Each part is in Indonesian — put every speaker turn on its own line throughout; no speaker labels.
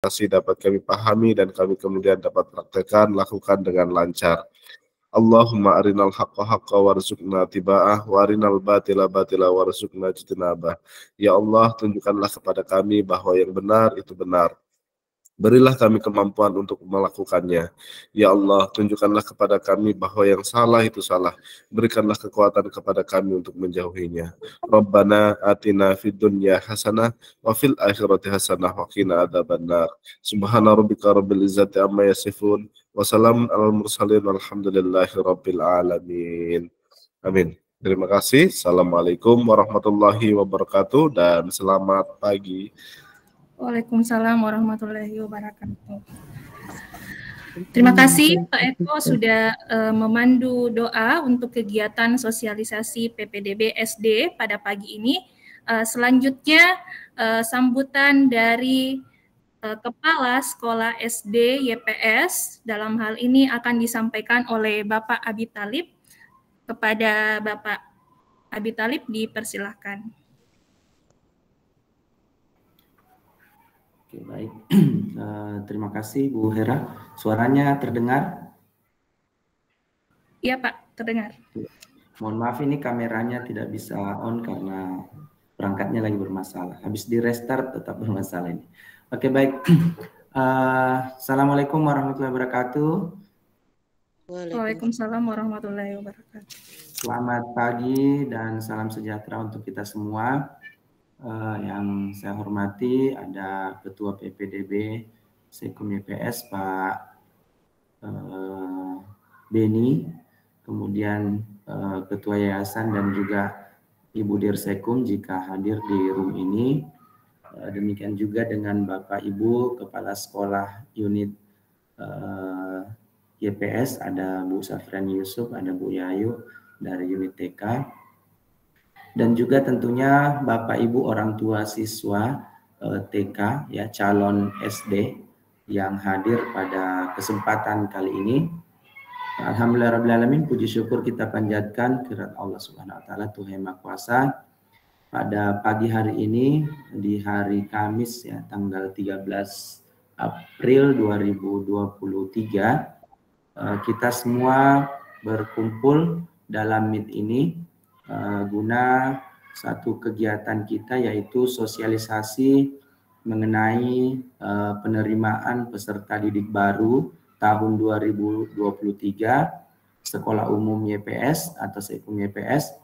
dapat kami pahami dan kami kemudian dapat praktekkan, lakukan dengan lancar. Allahumma arinal haqqa haqqa warzuqna tiba'ah wa arinal batila batila warzuqna jitinabah. Ya Allah, tunjukkanlah kepada kami bahwa yang benar itu benar. Berilah kami kemampuan untuk melakukannya. Ya Allah, tunjukkanlah kepada kami bahwa yang salah itu salah. Berikanlah kekuatan kepada kami untuk menjauhinya. Rabbana atina fid dunya hasanah wa fil akhirati hasanah wa qina adzabannar. Subhana rabbika rabbil izzati amma yasifun wa salamun alal mursalin walhamdulillahi rabbil alamin. Amin. Terima kasih. Assalamualaikum warahmatullahi wabarakatuh dan selamat pagi.
Waalaikumsalam warahmatullahi wabarakatuh. Terima kasih Pak Eko sudah memandu doa untuk kegiatan sosialisasi PPDB SD pada pagi ini. Selanjutnya sambutan dari Kepala Sekolah SD YPS dalam hal ini akan disampaikan oleh Bapak Abi Talib. Kepada Bapak Abi Talib dipersilahkan.
Oke, baik. Terima kasih Bu Hera. Suaranya terdengar?
Iya Pak, terdengar.
Mohon maaf ini kameranya tidak bisa on karena perangkatnya lagi bermasalah. Habis di restart tetap bermasalah ini. Oke, baik. Assalamualaikum warahmatullahi wabarakatuh.
Waalaikumsalam warahmatullahi wabarakatuh.
Selamat pagi dan salam sejahtera untuk kita semua. Yang saya hormati ada Ketua PPDB Sekum YPS Pak Beni, kemudian Ketua Yayasan dan juga Ibu Dirsekum jika hadir di room ini. Demikian juga dengan Bapak Ibu Kepala Sekolah Unit YPS, ada Bu Safrani Yusuf, ada Bu Yayu dari unit TK. Dan juga tentunya Bapak Ibu orang tua siswa TK ya, calon SD yang hadir pada kesempatan kali ini. Alhamdulillahirabbil puji syukur kita panjatkan kehadirat Allah Subhanahu wa taala Tuhan Yang Maha Kuasa. Pada pagi hari ini di hari Kamis ya, tanggal 13 April 2023 kita semua berkumpul dalam Meet ini guna satu kegiatan kita yaitu sosialisasi mengenai penerimaan peserta didik baru tahun 2023 Sekolah Umum YPS atau Sekum YPS,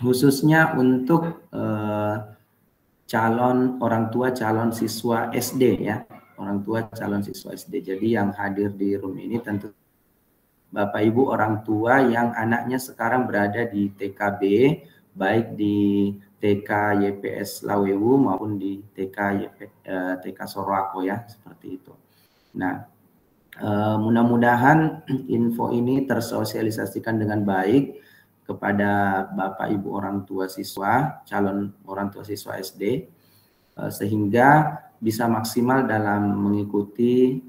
khususnya untuk calon orang tua calon siswa SD ya, orang tua calon siswa SD. Jadi yang hadir di room ini tentu Bapak Ibu orang tua yang anaknya sekarang berada di TKB, baik di TK YPS Lawewu maupun di TK Sorowako ya, seperti itu. Nah, mudah-mudahan info ini tersosialisasikan dengan baik kepada Bapak Ibu orang tua siswa, calon orang tua siswa SD, sehingga bisa maksimal dalam mengikuti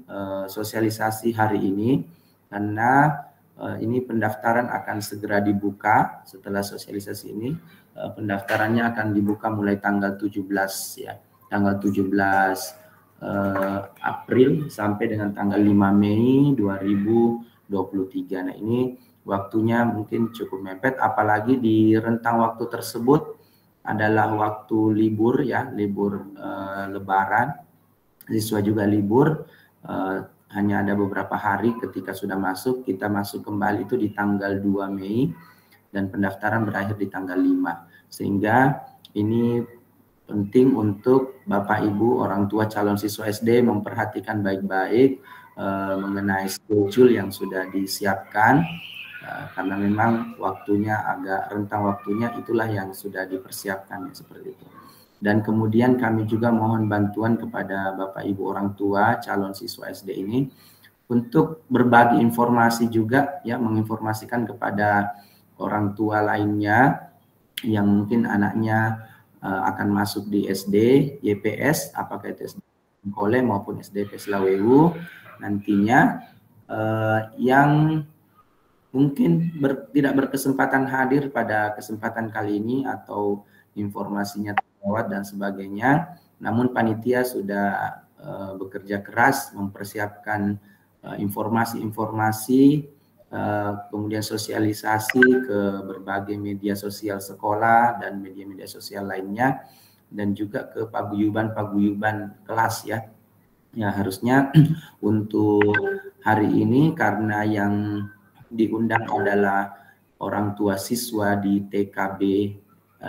sosialisasi hari ini. Karena ini pendaftaran akan segera dibuka setelah sosialisasi ini. Pendaftarannya akan dibuka mulai tanggal 17 ya, tanggal 17 April sampai dengan tanggal 5 Mei 2023. Nah, ini waktunya mungkin cukup mepet, apalagi di rentang waktu tersebut adalah waktu libur ya, libur Lebaran. Siswa juga libur. Hanya ada beberapa hari ketika sudah masuk, kita masuk kembali itu di tanggal 2 Mei dan pendaftaran berakhir di tanggal 5. Sehingga ini penting untuk Bapak Ibu orang tua calon siswa SD memperhatikan baik-baik mengenai schedule yang sudah disiapkan, karena memang waktunya agak rentang waktunya itulah yang sudah dipersiapkan seperti itu. Dan kemudian kami juga mohon bantuan kepada Bapak Ibu orang tua calon siswa SD ini untuk berbagi informasi juga ya, menginformasikan kepada orang tua lainnya yang mungkin anaknya akan masuk di SD YPS, apakah itu SD Kole maupun SD Peslawewu nantinya, yang mungkin tidak berkesempatan hadir pada kesempatan kali ini atau informasinya terlewat dan sebagainya, namun panitia sudah bekerja keras mempersiapkan informasi-informasi, kemudian sosialisasi ke berbagai media sosial sekolah dan media-media sosial lainnya, dan juga ke paguyuban-paguyuban kelas ya. Ya harusnya untuk hari ini karena yang diundang adalah orang tua siswa di TKB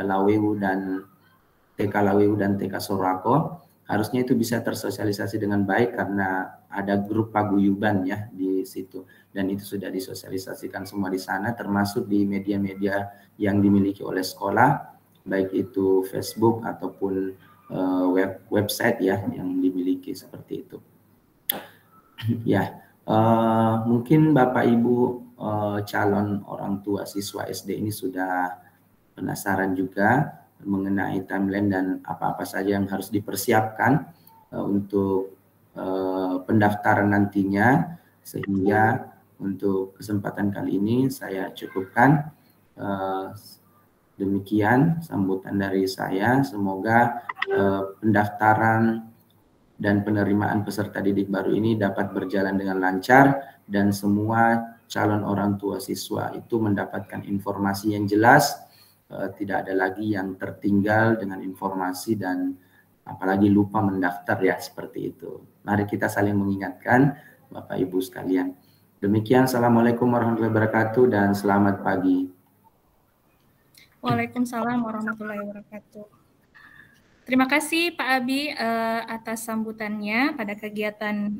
Lawewu dan TK Lawewu dan TK Sorako, harusnya itu bisa tersosialisasi dengan baik karena ada grup paguyuban ya di situ, dan itu sudah disosialisasikan semua di sana, termasuk di media-media yang dimiliki oleh sekolah, baik itu Facebook ataupun website ya yang dimiliki seperti itu. Ya, mungkin Bapak Ibu calon orang tua siswa SD ini sudah penasaran juga mengenai timeline dan apa-apa saja yang harus dipersiapkan untuk pendaftaran nantinya, sehingga untuk kesempatan kali ini saya cukupkan. Demikian sambutan dari saya. Semoga pendaftaran dan penerimaan peserta didik baru ini dapat berjalan dengan lancar dan semua calon orang tua siswa itu mendapatkan informasi yang jelas, tidak ada lagi yang tertinggal dengan informasi dan apalagi lupa mendaftar ya, seperti itu. Mari kita saling mengingatkan Bapak Ibu sekalian. Demikian, Assalamualaikum warahmatullahi wabarakatuh dan selamat pagi.
Waalaikumsalam warahmatullahi wabarakatuh. Terima kasih Pak Abi atas sambutannya pada kegiatan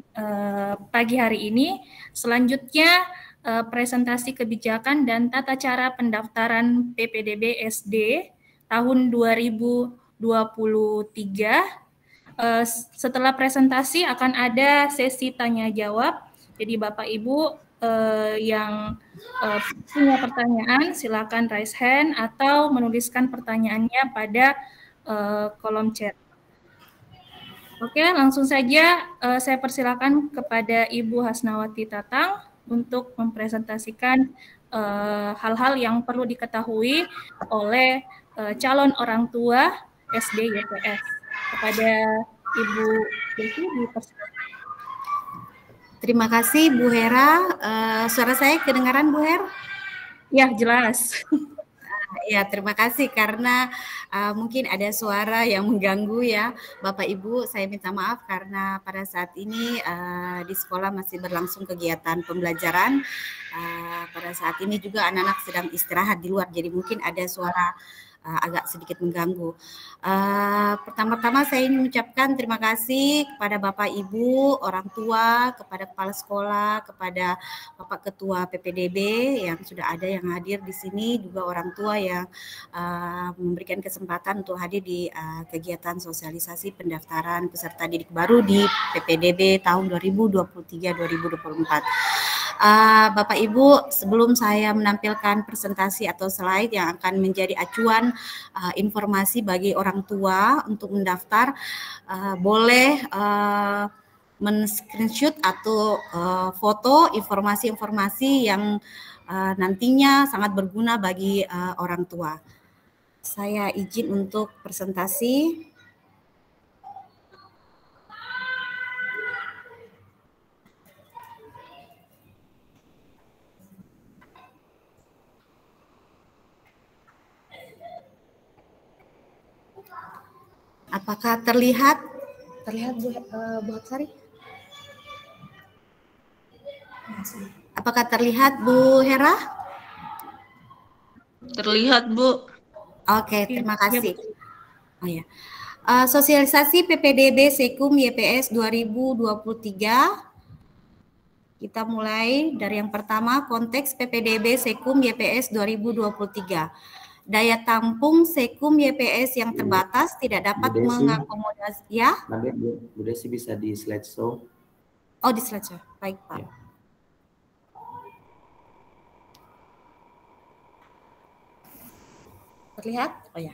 pagi hari ini. Selanjutnya presentasi kebijakan dan tata cara pendaftaran PPDB SD tahun 2023. Setelah presentasi akan ada sesi tanya jawab. Jadi Bapak Ibu yang punya pertanyaan silakan raise hand atau menuliskan pertanyaannya pada kolom chat. Oke, langsung saja saya persilakan kepada Ibu Hasnawati Tatang untuk mempresentasikan hal-hal yang perlu diketahui oleh calon orang tua SD YPS. Kepada Ibu Desi dipersilakan.
Terima kasih Bu Hera. Suara saya kedengaran Bu Her?
Ya, jelas.
Ya, terima kasih karena mungkin ada suara yang mengganggu ya. Bapak Ibu, saya minta maaf karena pada saat ini di sekolah masih berlangsung kegiatan pembelajaran. Pada saat ini juga anak-anak sedang istirahat di luar, jadi mungkin ada suara agak sedikit mengganggu. Pertama-tama saya ingin mengucapkan terima kasih kepada Bapak Ibu, orang tua, kepada kepala sekolah, kepada Bapak Ketua PPDB yang sudah ada yang hadir di sini, juga orang tua yang memberikan kesempatan untuk hadir di kegiatan sosialisasi pendaftaran peserta didik baru di PPDB tahun 2023-2024. Bapak Ibu, sebelum saya menampilkan presentasi atau slide yang akan menjadi acuan informasi bagi orang tua untuk mendaftar, boleh men-screenshot atau foto informasi-informasi yang nantinya sangat berguna bagi orang tua. Saya izin untuk presentasi. Apakah terlihat Bu Hapsari? Apakah terlihat Bu Hera?
Terlihat Bu.
Oke, terima kasih. Oh ya. Sosialisasi PPDB Sekum YPS 2023. Kita mulai dari yang pertama, konteks PPDB Sekum YPS 2023. Daya tampung Sekum YPS yang terbatas tidak dapat mengakomodasi ya.
Bu Desi bisa di slideshow.
Oh, di slideshow. Baik, Pak. Ya. Terlihat? Oh ya.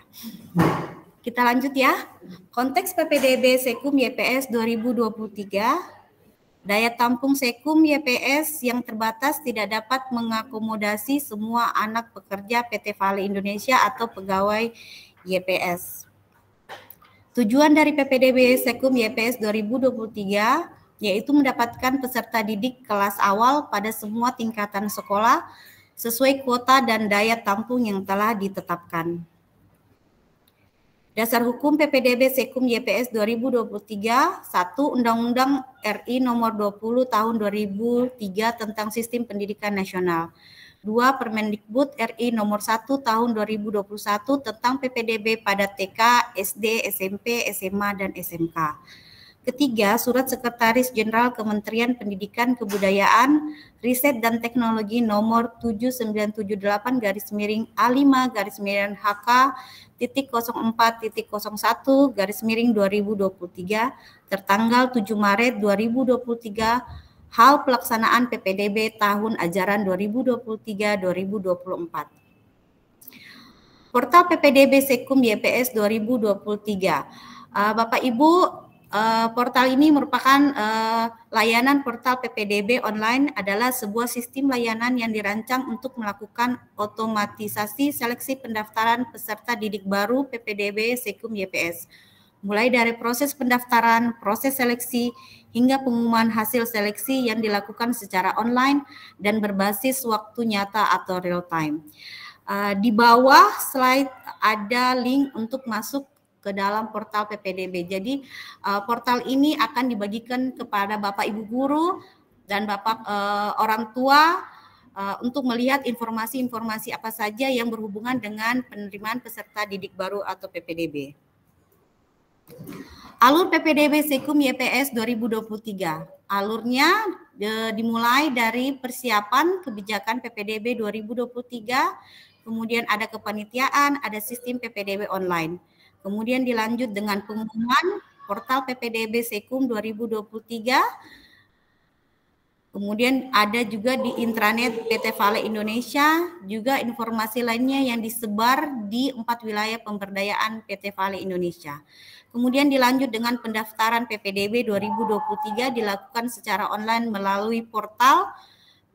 Kita lanjut ya. Konteks PPDB Sekum YPS 2023. Daya tampung Sekum YPS yang terbatas tidak dapat mengakomodasi semua anak pekerja PT Vale Indonesia atau pegawai YPS. Tujuan dari PPDB Sekum YPS 2023 yaitu mendapatkan peserta didik kelas awal pada semua tingkatan sekolah sesuai kuota dan daya tampung yang telah ditetapkan. Dasar Hukum PPDB Sekum YPS 2023, 1. Undang-Undang RI Nomor 20 Tahun 2003 tentang Sistem Pendidikan Nasional. 2. Permendikbud RI Nomor 1 Tahun 2021 tentang PPDB pada TK, SD, SMP, SMA, dan SMK. Ketiga, Surat Sekretaris Jenderal Kementerian Pendidikan, Kebudayaan, Riset dan Teknologi nomor 7978-HK.04.01/2023 tertanggal 7 Maret 2023 hal pelaksanaan PPDB tahun ajaran 2023-2024. Portal PPDB Sekum YPS 2023. Bapak Ibu, portal ini merupakan layanan portal PPDB online adalah sebuah sistem layanan yang dirancang untuk melakukan otomatisasi seleksi pendaftaran peserta didik baru PPDB Sekum YPS. Mulai dari proses pendaftaran, proses seleksi, hingga pengumuman hasil seleksi yang dilakukan secara online dan berbasis waktu nyata atau real time. Di bawah slide ada link untuk masuk ke dalam portal PPDB. Jadi portal ini akan dibagikan kepada Bapak Ibu guru dan Bapak orang tua untuk melihat informasi-informasi apa saja yang berhubungan dengan penerimaan peserta didik baru atau PPDB. Alur PPDB Sekum YPS 2023. Alurnya dimulai dari persiapan kebijakan PPDB 2023, kemudian ada kepanitiaan, ada sistem PPDB online. Kemudian dilanjut dengan pengumuman portal PPDB Sekum 2023. Kemudian ada juga di intranet PT Vale Indonesia, juga informasi lainnya yang disebar di 4 wilayah pemberdayaan PT Vale Indonesia. Kemudian dilanjut dengan pendaftaran PPDB 2023 dilakukan secara online melalui portal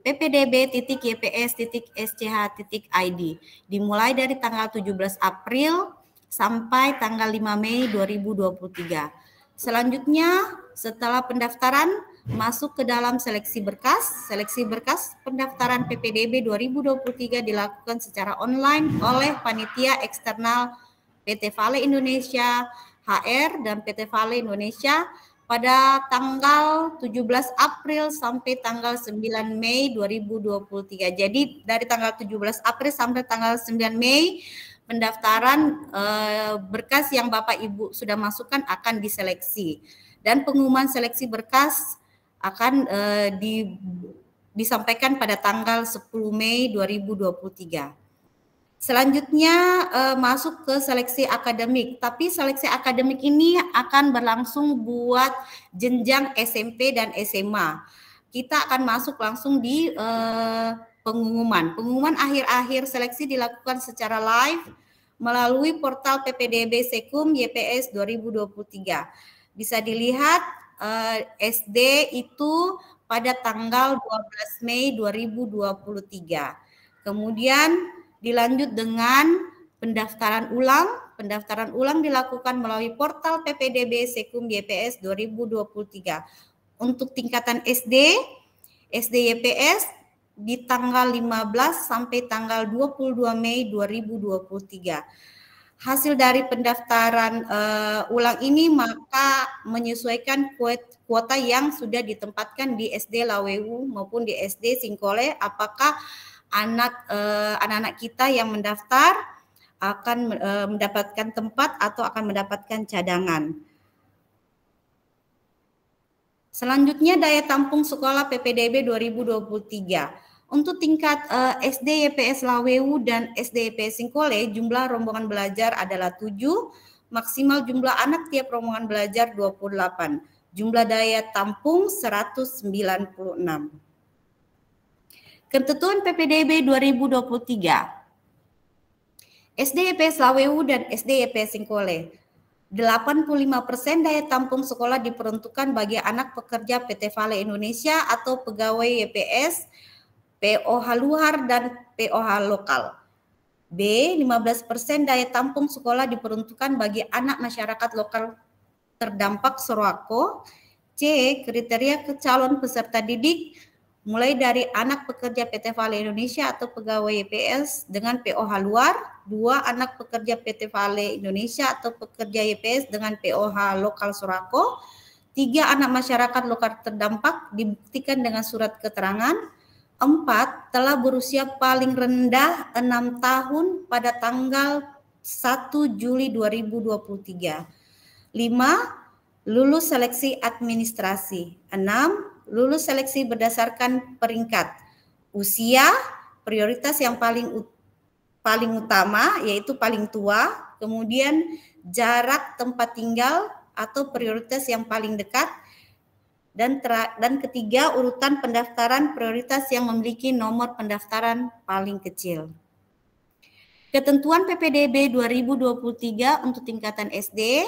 ppdb.yps.sch.id dimulai dari tanggal 17 April sampai tanggal 5 Mei 2023. Selanjutnya, setelah pendaftaran, masuk ke dalam seleksi berkas. Seleksi berkas pendaftaran PPDB 2023 dilakukan secara online oleh panitia eksternal PT Vale Indonesia, HR, dan PT Vale Indonesia pada tanggal 17 April sampai tanggal 9 Mei 2023. Jadi dari tanggal 17 April sampai tanggal 9 Mei, pendaftaran berkas yang Bapak Ibu sudah masukkan akan diseleksi dan pengumuman seleksi berkas akan disampaikan pada tanggal 10 Mei 2023. Selanjutnya masuk ke seleksi akademik, tapi seleksi akademik ini akan berlangsung buat jenjang SMP dan SMA. Kita akan masuk langsung di pengumuman. Pengumuman akhir-akhir seleksi dilakukan secara live melalui portal PPDB Sekum YPS 2023. Bisa dilihat SD itu pada tanggal 12 Mei 2023. Kemudian dilanjut dengan pendaftaran ulang. Pendaftaran ulang dilakukan melalui portal PPDB Sekum YPS 2023. Untuk tingkatan SD YPS di tanggal 15 sampai tanggal 22 Mei 2023. Hasil dari pendaftaran ulang ini maka menyesuaikan kuota yang sudah ditempatkan di SD Lawewu maupun di SD Singkole, apakah anak-anak kita yang mendaftar akan mendapatkan tempat atau akan mendapatkan cadangan. Selanjutnya daya tampung sekolah PPDB 2023. Untuk tingkat SD YPS Lawewu dan SD YPS Singkole, jumlah rombongan belajar adalah 7, maksimal jumlah anak tiap rombongan belajar 28. Jumlah daya tampung 196. Ketentuan PPDB 2023. SD YPS Lawewu dan SD YPS Singkole. 85% daya tampung sekolah diperuntukkan bagi anak pekerja PT Vale Indonesia atau pegawai YPS, POH luar dan POH lokal. B. 15% daya tampung sekolah diperuntukkan bagi anak masyarakat lokal terdampak Sorowako. C. Kriteria calon peserta didik mulai dari anak pekerja PT Vale Indonesia atau pegawai YPS dengan POH luar. 2. Anak pekerja PT Vale Indonesia atau pekerja YPS dengan POH lokal Sorowako. 3. Anak masyarakat lokal terdampak dibuktikan dengan surat keterangan. 4. Telah berusia paling rendah 6 tahun pada tanggal 1 Juli 2023. 5. Lulus seleksi administrasi. 6. Lulus seleksi berdasarkan peringkat. Usia, prioritas yang paling utama yaitu paling tua, kemudian jarak tempat tinggal atau prioritas yang paling dekat, dan ketiga urutan pendaftaran prioritas yang memiliki nomor pendaftaran paling kecil. Ketentuan PPDB 2023 untuk tingkatan SD,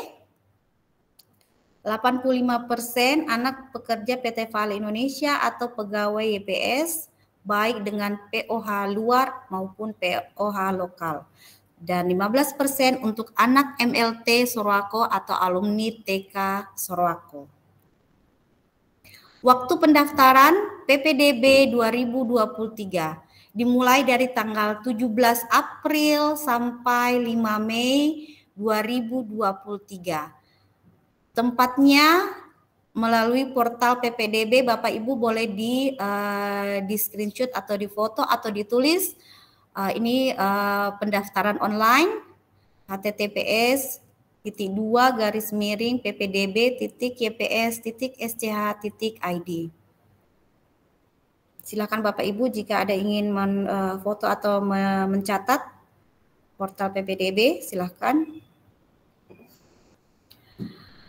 85% anak pekerja PT Vale Indonesia atau pegawai YPS baik dengan POH luar maupun POH lokal. Dan 15% untuk anak MLT Sorowako atau alumni TK Sorowako. Waktu pendaftaran PPDB 2023 dimulai dari tanggal 17 April sampai 5 Mei 2023. Tempatnya melalui portal PPDB, Bapak Ibu boleh di screenshot atau di foto atau ditulis. Ini pendaftaran online https://ppdb.yps.sch.id. Silakan Bapak Ibu jika ada ingin foto atau mencatat portal PPDB, silakan.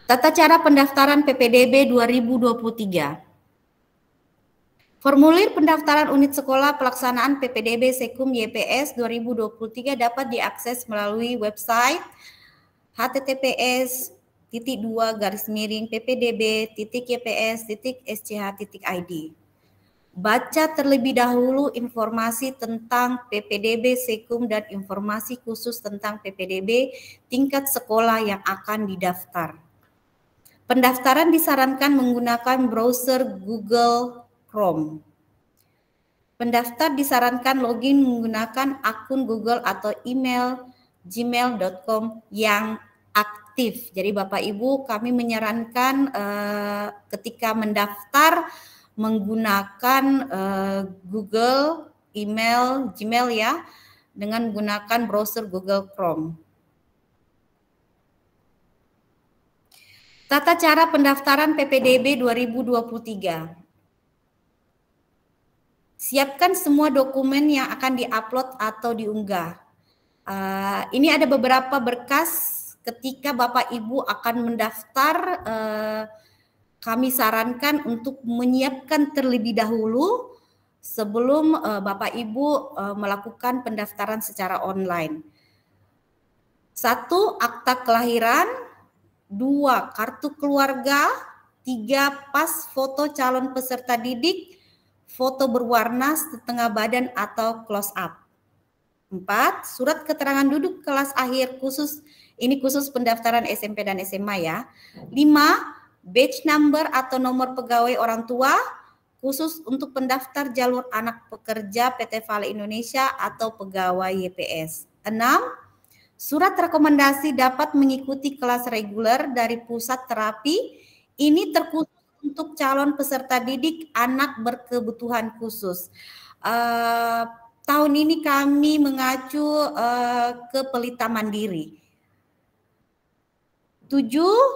Tata cara pendaftaran PPDB 2023. Formulir pendaftaran unit sekolah pelaksanaan PPDB Sekum YPS 2023 dapat diakses melalui website https://ppdb.yps.sch.id. Baca terlebih dahulu informasi tentang PPDB Sekum dan informasi khusus tentang PPDB tingkat sekolah yang akan didaftar. Pendaftaran disarankan menggunakan browser Google Chrome. Pendaftar disarankan login menggunakan akun Google atau email gmail.com yang aktif. Jadi Bapak Ibu, kami menyarankan ketika mendaftar menggunakan Google, email, Gmail ya, dengan menggunakan browser Google Chrome. Tata cara pendaftaran PPDB 2023. Siapkan semua dokumen yang akan diupload atau diunggah. Ini ada beberapa berkas ketika Bapak Ibu akan mendaftar. Kami sarankan untuk menyiapkan terlebih dahulu sebelum Bapak Ibu melakukan pendaftaran secara online. 1. Akta kelahiran. 2. Kartu keluarga. 3. Pas foto calon peserta didik. Foto berwarna setengah badan atau close up. 4. Surat keterangan duduk kelas akhir khusus, ini khusus pendaftaran SMP dan SMA ya. 5. Batch number atau nomor pegawai orang tua khusus untuk pendaftar jalur anak pekerja PT Vale Indonesia atau pegawai YPS. 6. Surat rekomendasi dapat mengikuti kelas reguler dari pusat terapi. Ini terkhusus untuk calon peserta didik anak berkebutuhan khusus. Tahun ini kami mengacu ke Pelita Mandiri. 7.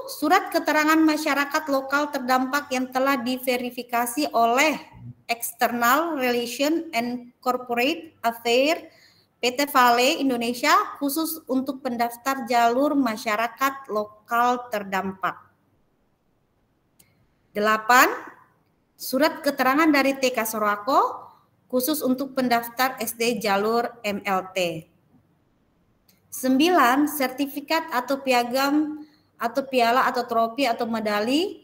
Surat keterangan masyarakat lokal terdampak yang telah diverifikasi oleh External Relation and Corporate Affairs PT Vale Indonesia khusus untuk pendaftar jalur masyarakat lokal terdampak. 8. Surat keterangan dari TK Sorowako khusus untuk pendaftar SD jalur MLT. 9. Sertifikat atau piagam atau piala atau trofi atau medali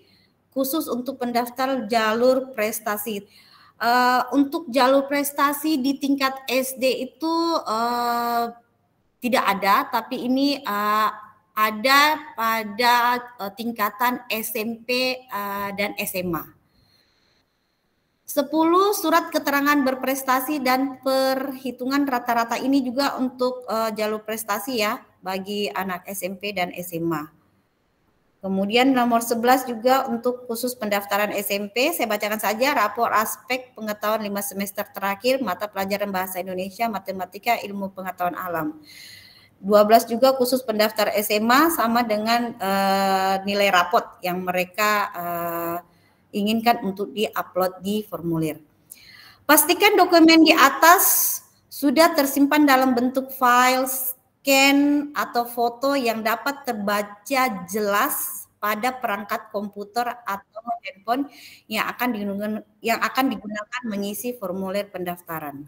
khusus untuk pendaftar jalur prestasi. Untuk jalur prestasi di tingkat SD itu tidak ada, tapi ini ada pada tingkatan SMP dan SMA. 10 surat keterangan berprestasi dan perhitungan rata-rata ini juga untuk jalur prestasi ya bagi anak SMP dan SMA. Kemudian nomor 11 juga untuk khusus pendaftaran SMP, saya bacakan saja rapor aspek pengetahuan 5 semester terakhir mata pelajaran bahasa Indonesia, matematika, ilmu pengetahuan alam. 12 juga khusus pendaftar SMA sama dengan nilai rapot yang mereka inginkan untuk di-upload di formulir. Pastikan dokumen di atas sudah tersimpan dalam bentuk file, scan, atau foto yang dapat terbaca jelas pada perangkat komputer atau handphone yang akan digunakan mengisi formulir pendaftaran.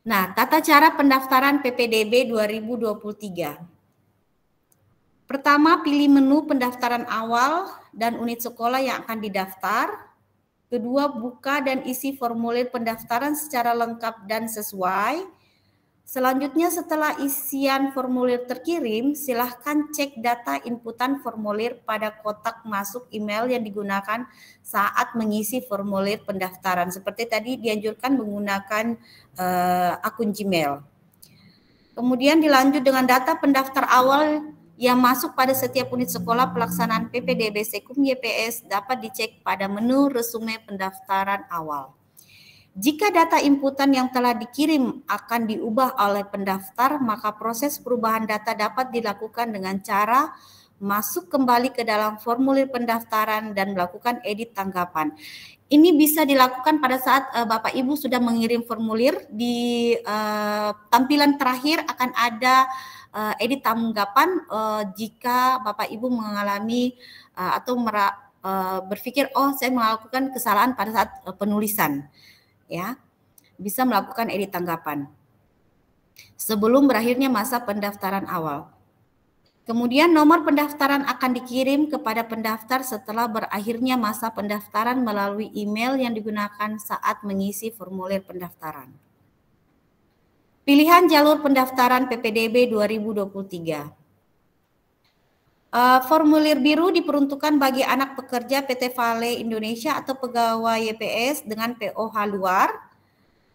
Nah, tata cara pendaftaran PPDB 2023. Pertama, pilih menu pendaftaran awal dan unit sekolah yang akan didaftar. Kedua, buka dan isi formulir pendaftaran secara lengkap dan sesuai. Selanjutnya, setelah isian formulir terkirim, silahkan cek data inputan formulir pada kotak masuk email yang digunakan saat mengisi formulir pendaftaran. Seperti tadi dianjurkan menggunakan akun Gmail. Kemudian dilanjut dengan data pendaftar awal yang masuk pada setiap unit sekolah pelaksanaan PPDB Sekum YPS dapat dicek pada menu resume pendaftaran awal. Jika data inputan yang telah dikirim akan diubah oleh pendaftar, maka proses perubahan data dapat dilakukan dengan cara masuk kembali ke dalam formulir pendaftaran dan melakukan edit tanggapan. Ini bisa dilakukan pada saat Bapak Ibu sudah mengirim formulir. Di tampilan terakhir akan ada edit tanggapan jika Bapak Ibu mengalami atau berpikir, oh saya melakukan kesalahan pada saat penulisan. Ya, bisa melakukan edit tanggapan sebelum berakhirnya masa pendaftaran awal. Kemudian nomor pendaftaran akan dikirim kepada pendaftar setelah berakhirnya masa pendaftaran melalui email yang digunakan saat mengisi formulir pendaftaran. Pilihan jalur pendaftaran PPDB 2023. Formulir biru diperuntukkan bagi anak pekerja PT Vale Indonesia atau pegawai YPS dengan POH luar.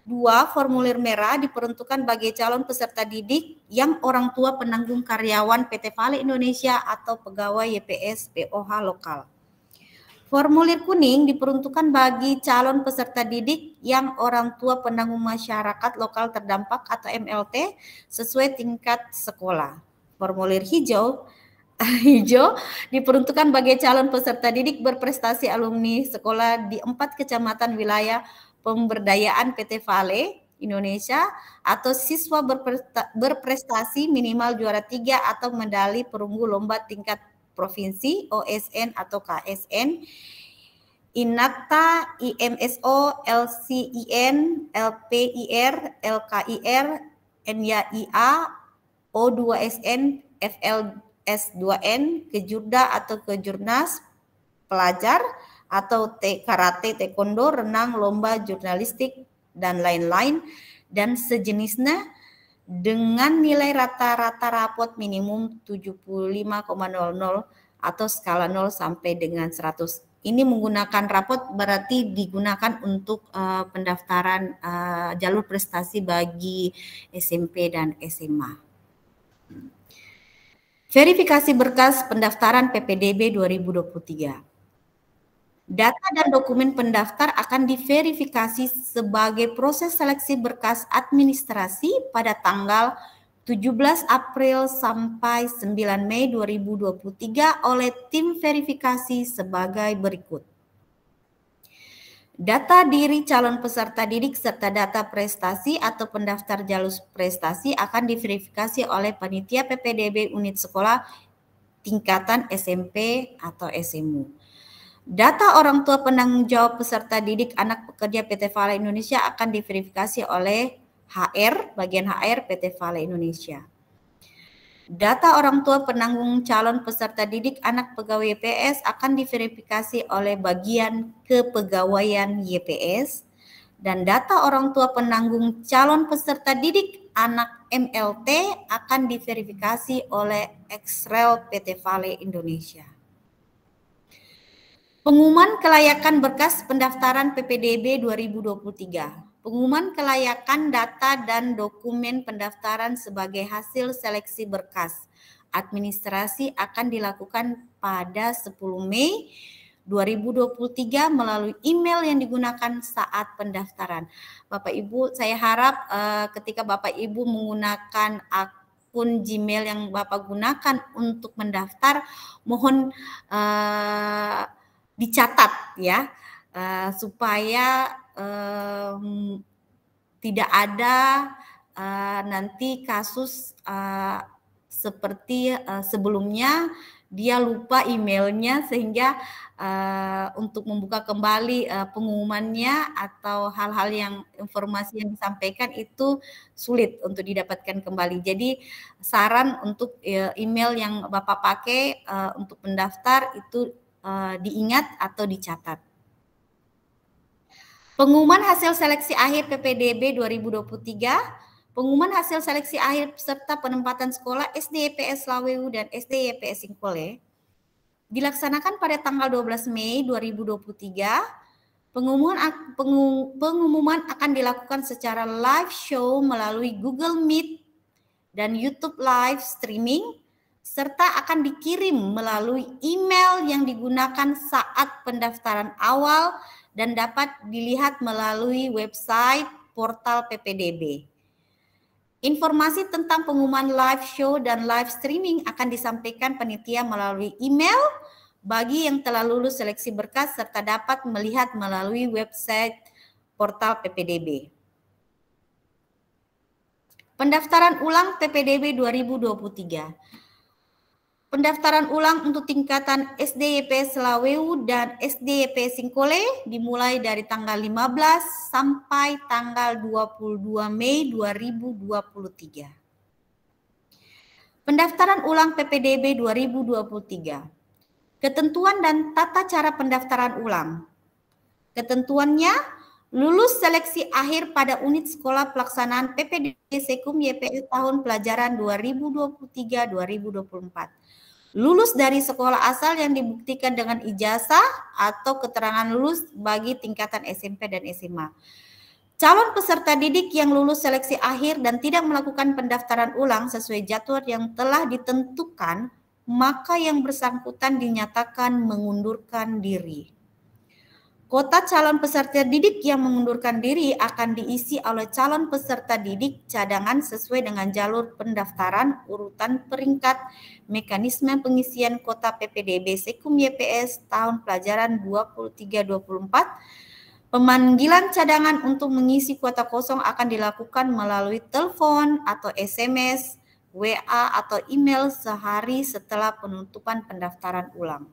2. Formulir merah diperuntukkan bagi calon peserta didik yang orang tua penanggung karyawan PT Vale Indonesia atau pegawai YPS POH lokal. Formulir kuning diperuntukkan bagi calon peserta didik yang orang tua penanggung masyarakat lokal terdampak atau MLT sesuai tingkat sekolah. Formulir hijau diperuntukkan bagi calon peserta didik berprestasi alumni sekolah di 4 kecamatan wilayah pemberdayaan PT Vale Indonesia atau siswa berprestasi minimal juara 3 atau medali perunggu lomba tingkat provinsi, OSN atau KSN, INATA, IMSO, LCIN, LPIR, LKIR, NYIA, O2SN, FLS2N, Kejurda atau Kejurnas, pelajar atau karate, taekwondo, renang, lomba jurnalistik, dan lain-lain, dan sejenisnya dengan nilai rata-rata rapot minimum 75,00 atau skala 0 sampai dengan 100. Ini menggunakan rapot berarti digunakan untuk pendaftaran jalur prestasi bagi SMP dan SMA. Verifikasi berkas pendaftaran PPDB 2023. Data dan dokumen pendaftar akan diverifikasi sebagai proses seleksi berkas administrasi pada tanggal 17 April sampai 9 Mei 2023 oleh tim verifikasi sebagai berikut. Data diri calon peserta didik serta data prestasi atau pendaftar jalur prestasi akan diverifikasi oleh panitia PPDB unit sekolah tingkatan SMP atau SMU. Data orang tua penanggung jawab peserta didik anak pekerja PT Vale Indonesia akan diverifikasi oleh HR, bagian HR PT Vale Indonesia. Data orang tua penanggung calon peserta didik anak pegawai YPS akan diverifikasi oleh bagian kepegawaian YPS. Dan data orang tua penanggung calon peserta didik anak MLT akan diverifikasi oleh Xrel PT Vale Indonesia. Pengumuman kelayakan berkas pendaftaran PPDB 2023. Pengumuman kelayakan data dan dokumen pendaftaran sebagai hasil seleksi berkas administrasi akan dilakukan pada 10 Mei 2023 melalui email yang digunakan saat pendaftaran. Bapak Ibu, saya harap ketika Bapak Ibu menggunakan akun Gmail yang Bapak gunakan untuk mendaftar, mohon dicatat ya, supaya tidak ada nanti kasus seperti sebelumnya dia lupa emailnya sehingga untuk membuka kembali pengumumannya atau hal-hal yang informasi yang disampaikan itu sulit untuk didapatkan kembali. Jadi saran untuk email yang Bapak pakai untuk mendaftar itu diingat atau dicatat. Pengumuman hasil seleksi akhir PPDB 2023, pengumuman hasil seleksi akhir peserta penempatan sekolah SD-YPS Lawewu dan SD-YPS Singkole dilaksanakan pada tanggal 12 Mei 2023. Pengumuman akan dilakukan secara live show melalui Google Meet dan YouTube live streaming, serta akan dikirim melalui email yang digunakan saat pendaftaran awal dan dapat dilihat melalui website portal PPDB. Informasi tentang pengumuman live show dan live streaming akan disampaikan panitia melalui email bagi yang telah lulus seleksi berkas serta dapat melihat melalui website portal PPDB. Pendaftaran ulang PPDB 2023. Pendaftaran ulang untuk tingkatan SD-YPS Lawewu dan SD-YPS Singkole dimulai dari tanggal 15 sampai tanggal 22 Mei 2023. Pendaftaran ulang PPDB 2023. Ketentuan dan tata cara pendaftaran ulang. Ketentuannya, lulus seleksi akhir pada unit sekolah pelaksanaan PPDB Sekum YPS tahun pelajaran 2023-2024. Lulus dari sekolah asal yang dibuktikan dengan ijazah atau keterangan lulus bagi tingkatan SMP dan SMA. Calon peserta didik yang lulus seleksi akhir dan tidak melakukan pendaftaran ulang sesuai jadwal yang telah ditentukan, maka yang bersangkutan dinyatakan mengundurkan diri. Kota calon peserta didik yang mengundurkan diri akan diisi oleh calon peserta didik cadangan sesuai dengan jalur pendaftaran, urutan peringkat, mekanisme pengisian kota PPDB Sekum YPS tahun pelajaran 23-24. Pemanggilan cadangan untuk mengisi kuota kosong akan dilakukan melalui telepon atau SMS, WA atau email sehari setelah penutupan pendaftaran ulang.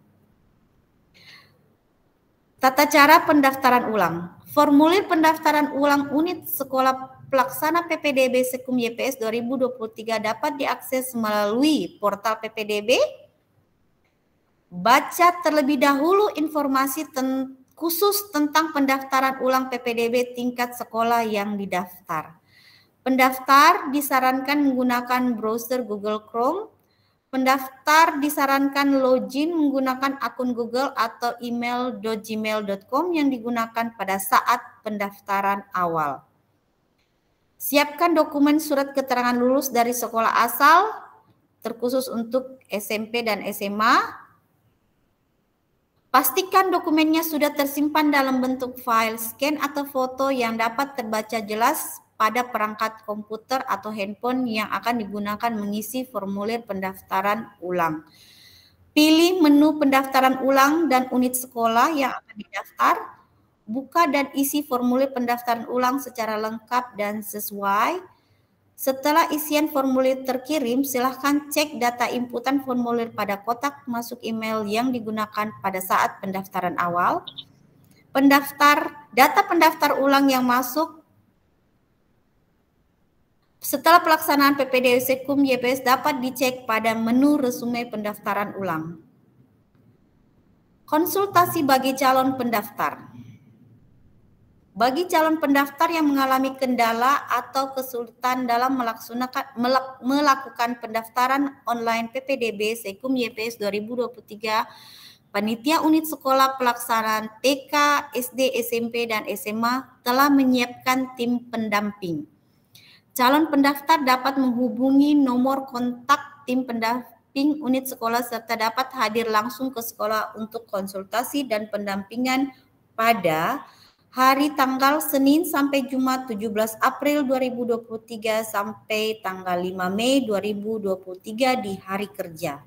Tata cara pendaftaran ulang. Formulir pendaftaran ulang unit sekolah pelaksana PPDB Sekum YPS 2023 dapat diakses melalui portal PPDB. Baca terlebih dahulu informasi khusus tentang pendaftaran ulang PPDB tingkat sekolah yang didaftar. Pendaftar disarankan menggunakan browser Google Chrome. Pendaftar disarankan login menggunakan akun Google atau email.gmail.com yang digunakan pada saat pendaftaran awal. Siapkan dokumen surat keterangan lulus dari sekolah asal, terkhusus untuk SMP dan SMA. Pastikan dokumennya sudah tersimpan dalam bentuk file, scan atau foto yang dapat terbaca jelas pada perangkat komputer atau handphone yang akan digunakan mengisi formulir pendaftaran ulang. Pilih menu pendaftaran ulang dan unit sekolah yang akan didaftar. Buka dan isi formulir pendaftaran ulang secara lengkap dan sesuai. Setelah isian formulir terkirim, silakan cek data inputan formulir pada kotak masuk email yang digunakan pada saat pendaftaran awal. Data pendaftar ulang yang masuk setelah pelaksanaan PPDB Sekum YPS dapat dicek pada menu resume pendaftaran ulang. Konsultasi bagi calon pendaftar. Bagi calon pendaftar yang mengalami kendala atau kesulitan dalam melakukan pendaftaran online PPDB Sekum YPS 2023, Panitia Unit Sekolah Pelaksanaan TK, SD, SMP, dan SMA telah menyiapkan tim pendamping. Calon pendaftar dapat menghubungi nomor kontak tim pendamping unit sekolah serta dapat hadir langsung ke sekolah untuk konsultasi dan pendampingan pada hari tanggal Senin sampai Jumat 17 April 2023 sampai tanggal 5 Mei 2023 di hari kerja.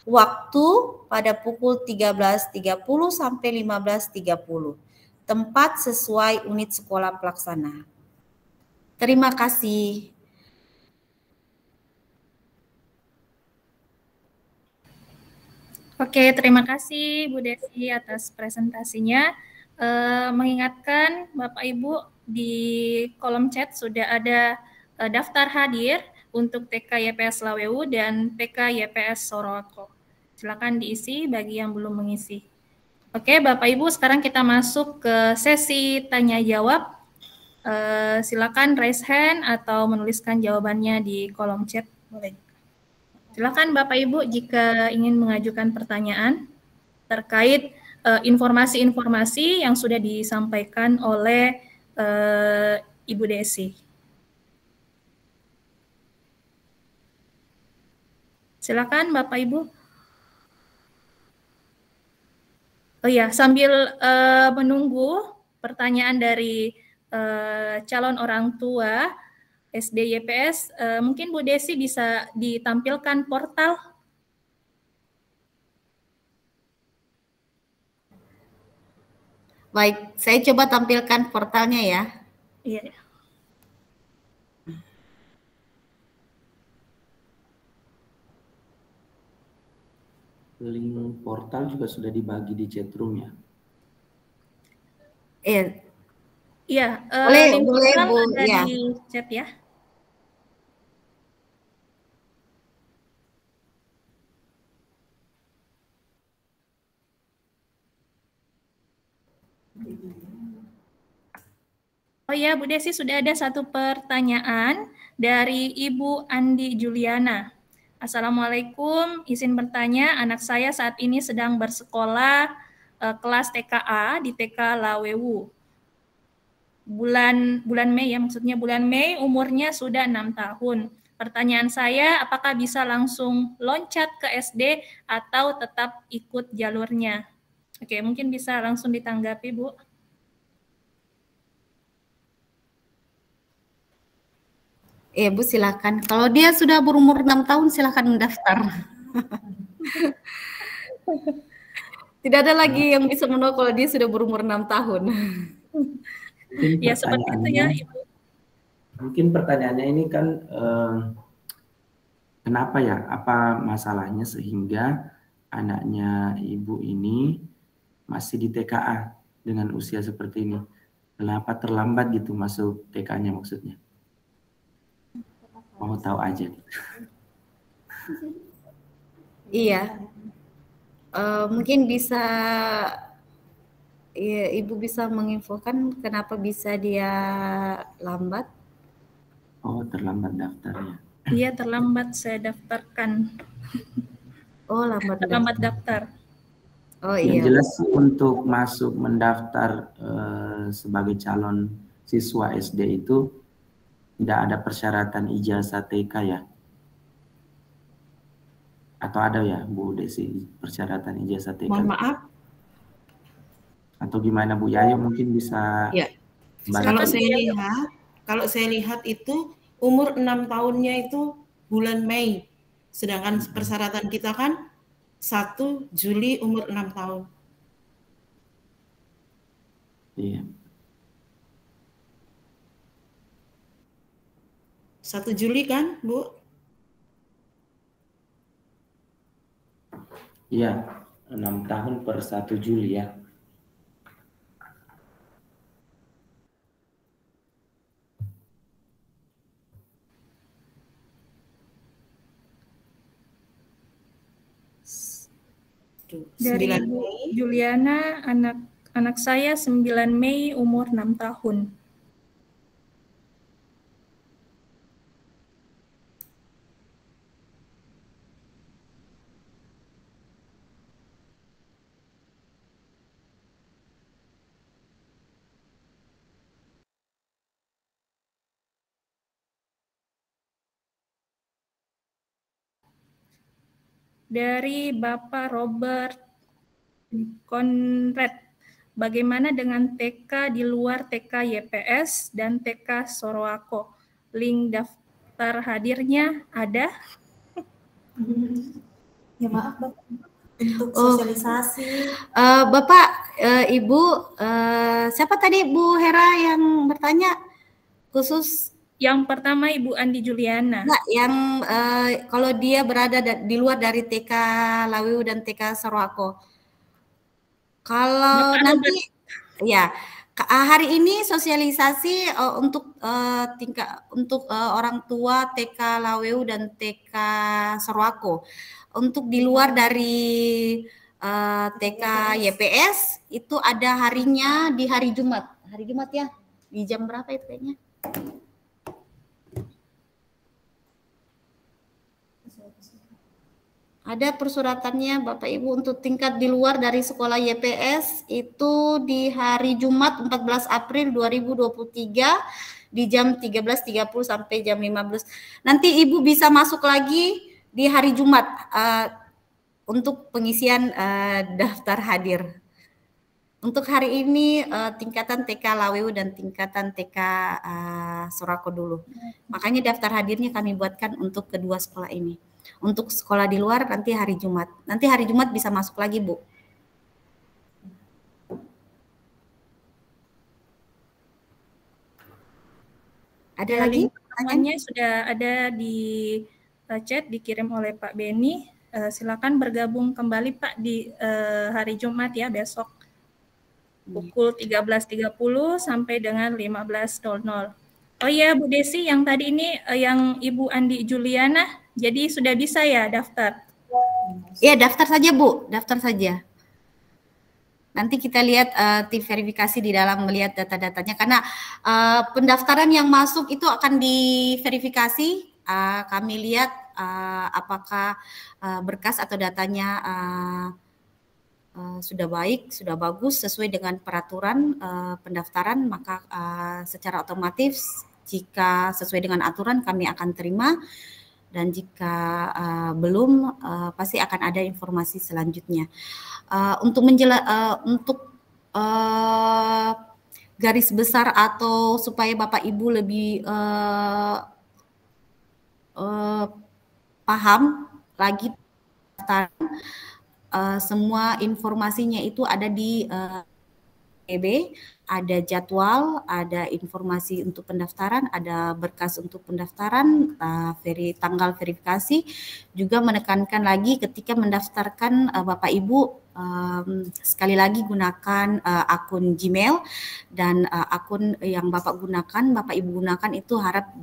Waktu pada pukul 13.30 sampai 15.30. Tempat sesuai unit sekolah pelaksana. Terima kasih.
Oke, terima kasih Bu Desi atas presentasinya. Mengingatkan Bapak Ibu di kolom chat sudah ada daftar hadir untuk TK YPS Lawewu dan TK YPS Sorowako. Silakan diisi bagi yang belum mengisi. Oke, Bapak Ibu, sekarang kita masuk ke sesi tanya jawab. Silakan raise hand atau menuliskan jawabannya di kolom chat. Boleh. Silakan Bapak Ibu jika ingin mengajukan pertanyaan terkait informasi-informasi yang sudah disampaikan oleh Ibu Desi. Silakan Bapak Ibu. Oh ya, sambil menunggu pertanyaan dari calon orang tua SD YPS, mungkin Bu Desi bisa ditampilkan portal.
Baik, saya coba tampilkan portalnya ya.
Iya.
Link portal juga sudah dibagi di chat room ya.
Iya,
boleh
portal
Bu,
ada
ya.
di chat ya. Oh ya, Bu Desi, sudah ada satu pertanyaan dari Ibu Andi Juliana. Assalamualaikum, izin bertanya, anak saya saat ini sedang bersekolah kelas TKA di TK Lawewu. Bulan Mei ya, maksudnya bulan Mei, umurnya sudah 6 tahun. Pertanyaan saya, apakah bisa langsung loncat ke SD atau tetap ikut jalurnya? Oke, mungkin bisa langsung ditanggapi, Bu.
Bu silakan. Kalau dia sudah berumur 6 tahun silakan mendaftar. Tidak ada lagi yang bisa menolak kalau dia sudah berumur 6 tahun.
Ya seperti itu ya, Ibu.
Mungkin pertanyaannya ini kan kenapa ya? Apa masalahnya sehingga anaknya Ibu ini masih di TKA dengan usia seperti ini? Kenapa terlambat gitu masuk TK-nya maksudnya? Mau tahu aja.
Iya, mungkin bisa Ibu bisa menginfokan kenapa bisa dia lambat?
Oh, terlambat daftarnya.
Iya, terlambat saya daftarkan.
Oh,
terlambat daftar.
Oh iya.
Yang jelas untuk masuk mendaftar sebagai calon siswa SD itu tidak ada persyaratan ijazah TK ya? Atau ada ya Bu Desi persyaratan ijazah TK?
Mohon maaf.
Atau gimana Bu Yayo mungkin bisa?
Ya. Kalau saya lihat itu umur 6 tahunnya itu bulan Mei. Sedangkan persyaratan kita kan 1 Juli umur 6 tahun.
Iya.
1 Juli kan, Bu?
Iya, 6 tahun per 1 Juli ya.
Dari Ibu Juliana, anak Anak saya 9 Mei umur 6 tahun. Dari Bapak Robert Konrad, bagaimana dengan TK di luar TK YPS dan TK Sorowako? Link daftar hadirnya ada?
Ya maaf Bapak, untuk sosialisasi.
Bapak, Ibu, siapa tadi Bu Hera yang bertanya khusus?
Yang pertama Ibu Andi Juliana.
Enggak, yang kalau dia berada di luar dari TK Lawiu dan TK Sorowako. Kalau
Bapak
nanti,
Robert.
ya hari ini sosialisasi untuk orang tua TK Lawiu dan TK Sorowako. Untuk di luar dari TK YPS itu ada harinya di hari Jumat. Hari Jumat ya? Di jam berapa itu kayaknya? Ada persuratannya Bapak Ibu untuk tingkat di luar dari sekolah YPS itu di hari Jumat 14 April 2023 di jam 13.30 sampai jam 15. Nanti Ibu bisa masuk lagi di hari Jumat untuk pengisian daftar hadir. Untuk hari ini tingkatan TK Lawiu dan tingkatan TK Sorowako dulu. Makanya daftar hadirnya kami buatkan untuk kedua sekolah ini. Untuk sekolah di luar nanti hari Jumat. Nanti hari Jumat bisa masuk lagi, Bu. Ada lagi?
Pertanyaannya sudah ada di chat dikirim oleh Pak Beni. Silakan bergabung kembali Pak di hari Jumat ya, besok pukul 13.30 sampai dengan 15.00. Oh iya Bu Desi, yang tadi ini yang Ibu Andi Juliana, jadi sudah bisa ya daftar?
Iya, daftar saja Bu, daftar saja. Nanti kita lihat tim verifikasi di dalam melihat data-datanya, karena pendaftaran yang masuk itu akan diverifikasi. Kami lihat apakah berkas atau datanya sudah baik, sudah bagus, sesuai dengan peraturan pendaftaran, maka secara otomatis jika sesuai dengan aturan kami akan terima, dan jika belum pasti akan ada informasi selanjutnya. Untuk garis besar atau supaya Bapak Ibu lebih paham lagi, semua informasinya itu ada di EB, ada jadwal, ada informasi untuk pendaftaran, ada berkas untuk pendaftaran, tanggal verifikasi, juga menekankan lagi ketika mendaftarkan Bapak Ibu sekali lagi gunakan akun Gmail, dan akun yang Bapak Ibu gunakan itu harap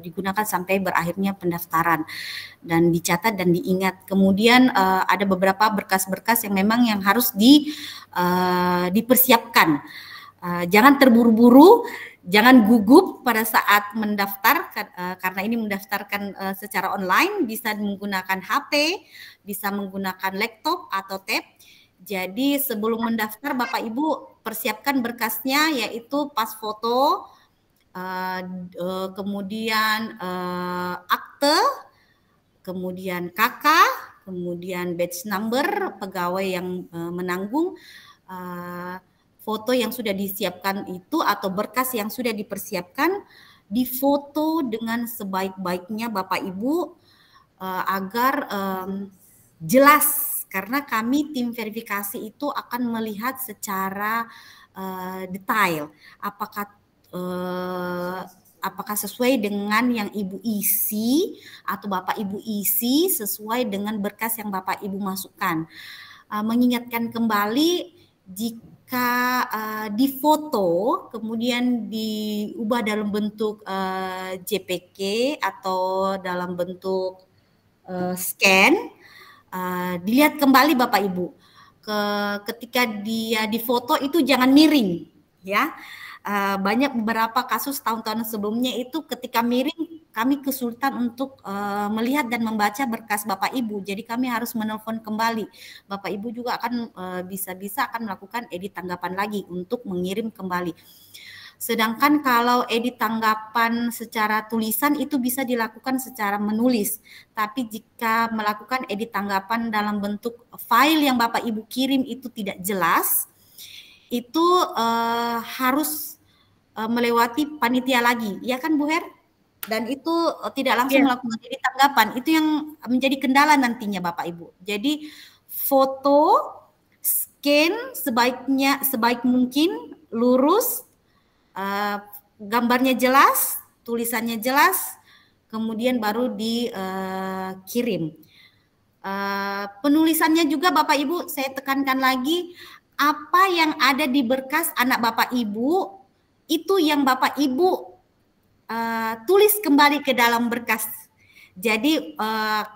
digunakan sampai berakhirnya pendaftaran dan dicatat dan diingat. Kemudian ada beberapa berkas-berkas yang memang yang harus dipersiapkan. Jangan terburu-buru, jangan gugup pada saat mendaftar, karena ini mendaftarkan secara online, bisa menggunakan HP, bisa menggunakan laptop atau tab. Jadi sebelum mendaftar Bapak Ibu persiapkan berkasnya, yaitu pas foto, kemudian akte, kemudian KK, kemudian badge number pegawai yang menanggung, foto yang sudah disiapkan itu atau berkas yang sudah dipersiapkan, difoto dengan sebaik-baiknya Bapak Ibu agar jelas, karena kami tim verifikasi itu akan melihat secara detail apakah sesuai dengan yang Ibu isi atau Bapak Ibu isi sesuai dengan berkas yang Bapak Ibu masukkan. Mengingatkan kembali, jika difoto kemudian diubah dalam bentuk JPG atau dalam bentuk scan, dilihat kembali Bapak Ibu. ketika dia difoto itu jangan miring, ya. Banyak beberapa kasus tahun-tahun sebelumnya itu ketika miring kami kesulitan untuk melihat dan membaca berkas Bapak Ibu. Jadi kami harus menelpon kembali. Bapak Ibu juga akan bisa-bisa akan melakukan edit tanggapan lagi untuk mengirim kembali. Sedangkan kalau edit tanggapan secara tulisan itu bisa dilakukan secara menulis. Tapi jika melakukan edit tanggapan dalam bentuk file yang Bapak Ibu kirim itu tidak jelas, itu harus melewati panitia lagi, ya kan Bu Her? Dan itu tidak langsung melakukan edit tanggapan. Itu yang menjadi kendala nantinya Bapak Ibu. Jadi foto, scan sebaik mungkin, lurus, gambarnya jelas, tulisannya jelas, kemudian baru dikirim. Penulisannya juga Bapak Ibu saya tekankan lagi, apa yang ada di berkas anak Bapak Ibu itu yang Bapak Ibu tulis kembali ke dalam berkas. Jadi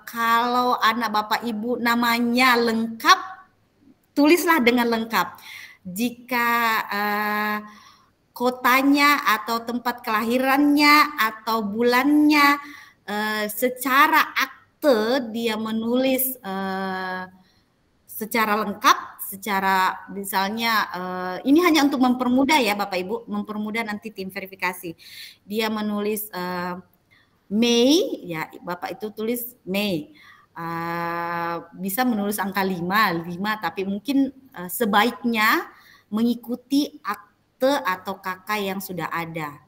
kalau anak Bapak Ibu namanya lengkap, tulislah dengan lengkap. Jika kotanya atau tempat kelahirannya atau bulannya secara akte dia menulis secara lengkap, secara misalnya ini hanya untuk mempermudah ya Bapak Ibu, mempermudah nanti tim verifikasi. Dia menulis Mei, ya Bapak itu tulis Mei. Bisa menulis angka 5 tapi mungkin sebaiknya mengikuti akte atau KK yang sudah ada.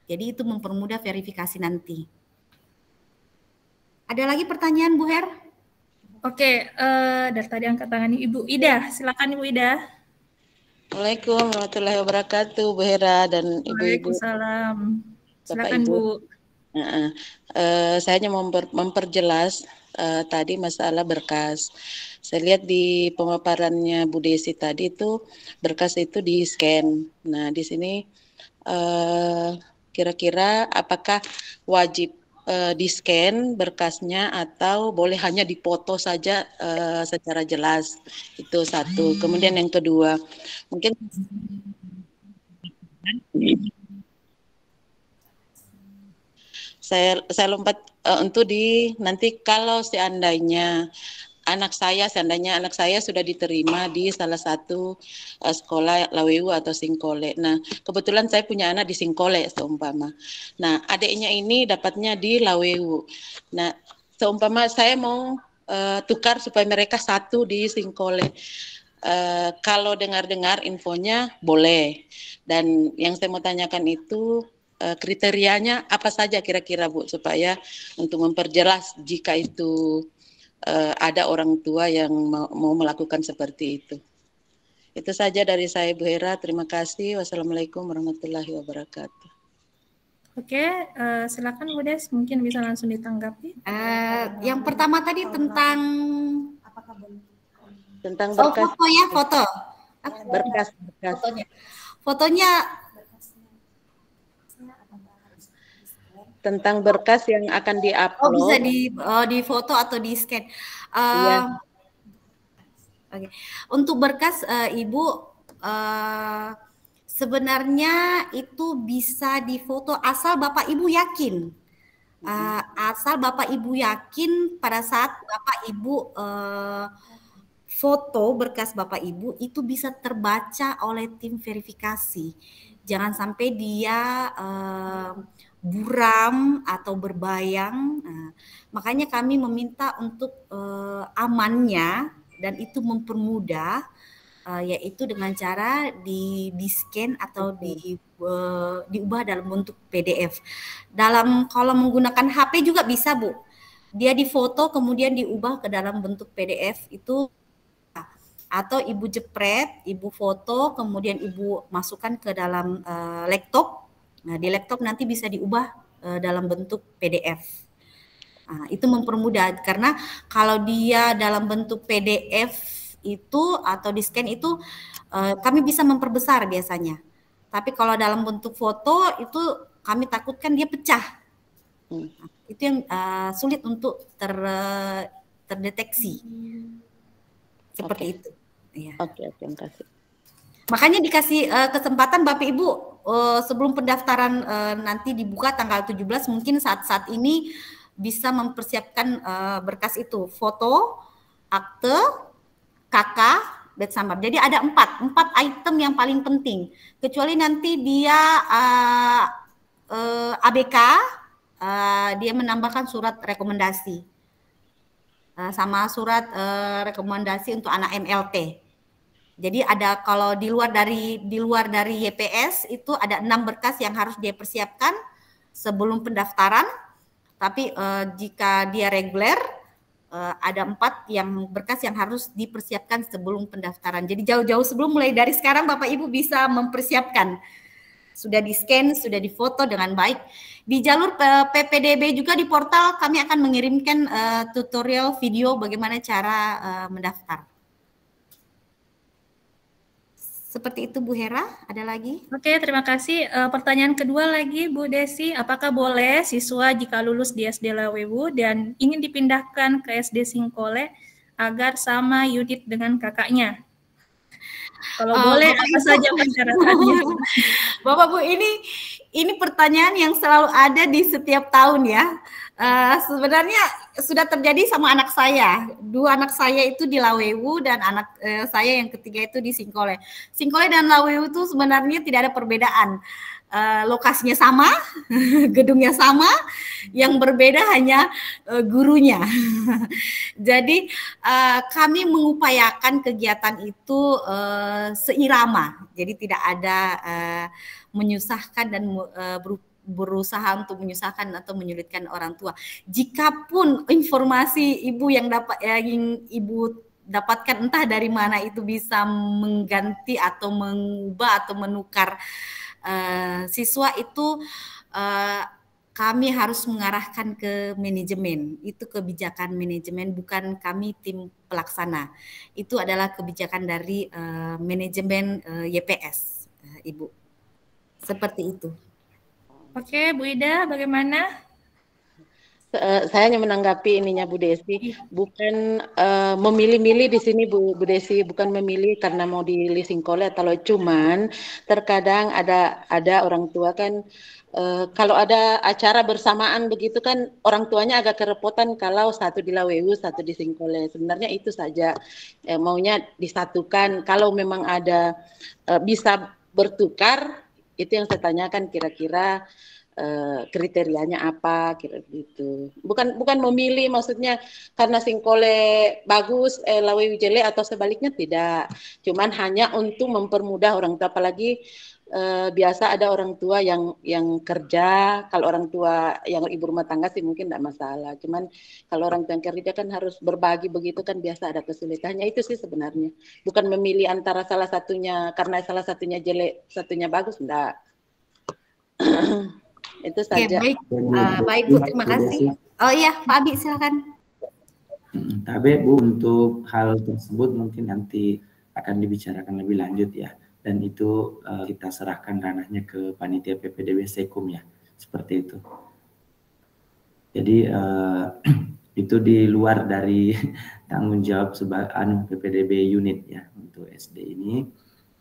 Jadi itu mempermudah verifikasi nanti. Ada lagi pertanyaan Bu Her?
Oke, dari tadi angkat tangan Ibu Ida. Silakan Ibu Ida.
Assalamualaikum warahmatullahi wabarakatuh, Bu Hera dan Ibu-ibu.
Waalaikumsalam. Silakan
Bapak, Ibu.
Bu.
Saya hanya memperjelas tadi masalah berkas. Saya lihat di pemaparannya Bu Desi tadi itu berkas itu di scan. Nah di sini kira-kira apakah wajib di scan berkasnya atau boleh hanya dipoto saja secara jelas? Itu satu. Kemudian yang kedua, mungkin saya lompat untuk nanti kalau seandainya anak saya sudah diterima di salah satu sekolah Lawewu atau Singkole. Nah, kebetulan saya punya anak di Singkole seumpama. Nah, adiknya ini dapatnya di Lawewu. Nah, seumpama saya mau tukar supaya mereka satu di Singkole. Kalau dengar-dengar infonya boleh. Dan yang saya mau tanyakan itu kriterianya apa saja kira-kira Bu, supaya untuk memperjelas jika itu ada orang tua yang mau melakukan seperti itu. Itu saja dari saya Bu Hera. Terima kasih. Wassalamualaikum warahmatullahi wabarakatuh.
Oke, silakan Bu Des, mungkin bisa langsung ditanggapi.
Yang pertama tadi tentang
berkas.
Foto ya, foto.
Berkas.
Fotonya
tentang berkas yang akan diupload.
Bisa di foto atau di scan.
Iya.
Okay. Untuk berkas Ibu sebenarnya itu bisa difoto asal Bapak Ibu yakin. Asal Bapak Ibu yakin pada saat Bapak Ibu foto berkas Bapak Ibu itu bisa terbaca oleh tim verifikasi. Jangan sampai dia buram atau berbayang. Nah, makanya kami meminta untuk amannya dan itu mempermudah yaitu dengan cara di scan atau diubah dalam bentuk PDF. Kalau menggunakan HP juga bisa Bu. Dia difoto kemudian diubah ke dalam bentuk PDF itu, atau Ibu jepret, Ibu foto, kemudian Ibu masukkan ke dalam laptop. Nah, di laptop nanti bisa diubah dalam bentuk PDF. Nah, itu mempermudah karena kalau dia dalam bentuk PDF itu atau di scan itu kami bisa memperbesar biasanya. Tapi kalau dalam bentuk foto itu kami takutkan dia pecah. Nah, itu yang sulit untuk terdeteksi. Seperti itu. Iya.
Oke, terima kasih.
Makanya dikasih kesempatan Bapak Ibu sebelum pendaftaran nanti dibuka tanggal 17, mungkin saat ini bisa mempersiapkan berkas itu, foto, akte, KK, bed samar. Jadi ada empat item yang paling penting. Kecuali nanti dia ABK, dia menambahkan surat rekomendasi sama surat rekomendasi untuk anak MLT. Jadi ada kalau di luar dari YPS itu ada 6 berkas yang harus dia persiapkan sebelum pendaftaran. Tapi jika dia reguler ada 4 yang berkas yang harus dipersiapkan sebelum pendaftaran. Jadi jauh-jauh sebelum, mulai dari sekarang Bapak Ibu bisa mempersiapkan. Sudah di-scan, sudah difoto dengan baik. Di jalur PPDB juga di portal kami akan mengirimkan tutorial video bagaimana cara mendaftar. Seperti itu Bu Hera, ada lagi?
Oke, terima kasih. Pertanyaan kedua lagi Bu Desi, apakah boleh siswa jika lulus di SD Lawewu dan ingin dipindahkan ke SD Singkole agar sama unit dengan kakaknya? Kalau boleh, apa saja persyaratannya?
Bapak Bu, ini pertanyaan yang selalu ada di setiap tahun ya. Sebenarnya sudah terjadi sama anak saya. 2 anak saya itu di Lawewu dan anak saya yang ketiga itu di Singkole. Singkole dan Lawewu itu sebenarnya tidak ada perbedaan. Lokasinya sama, gedungnya sama, yang berbeda hanya gurunya. Jadi kami mengupayakan kegiatan itu seirama. Jadi tidak ada menyusahkan dan berusaha untuk menyusahkan atau menyulitkan orang tua. Jikapun informasi ibu yang ibu dapatkan entah dari mana itu bisa mengganti atau mengubah atau menukar siswa itu, kami harus mengarahkan ke manajemen. Itu kebijakan manajemen, bukan kami tim pelaksana. Itu adalah kebijakan dari manajemen YPS, Ibu. Seperti itu.
Oke, Bu Ida, bagaimana?
Saya hanya menanggapi ininya Bu Desi, bukan memilih-milih di sini Bu Desi, bukan memilih karena mau di Singkole atau cuman terkadang ada orang tua kan kalau ada acara bersamaan begitu kan orang tuanya agak kerepotan kalau satu di Lawewu, satu di Singkole. Sebenarnya itu saja maunya disatukan. Kalau memang ada bisa bertukar, itu yang saya tanyakan kira-kira kriterianya apa kira gitu. Bukan memilih maksudnya karena Singkole bagus Lawewu jelek atau sebaliknya tidak. Cuman hanya untuk mempermudah orang tua, apalagi biasa ada orang tua yang kerja. Kalau orang tua yang ibu rumah tangga sih mungkin tidak masalah. Cuman kalau orang tua yang kerja kan harus berbagi begitu kan biasa ada kesulitannya. Itu sih sebenarnya. Bukan memilih antara salah satunya karena salah satunya jelek, satunya bagus, enggak. Itu saja.
Oke, baik Bu, terima kasih. Oh iya, Pak Abi silakan.
Tapi Bu, untuk hal tersebut mungkin nanti akan dibicarakan lebih lanjut ya. Dan itu kita serahkan ranahnya ke panitia PPDB Sekum ya, seperti itu. Jadi itu di luar dari tanggung jawab sebagai PPDB unit ya untuk SD ini.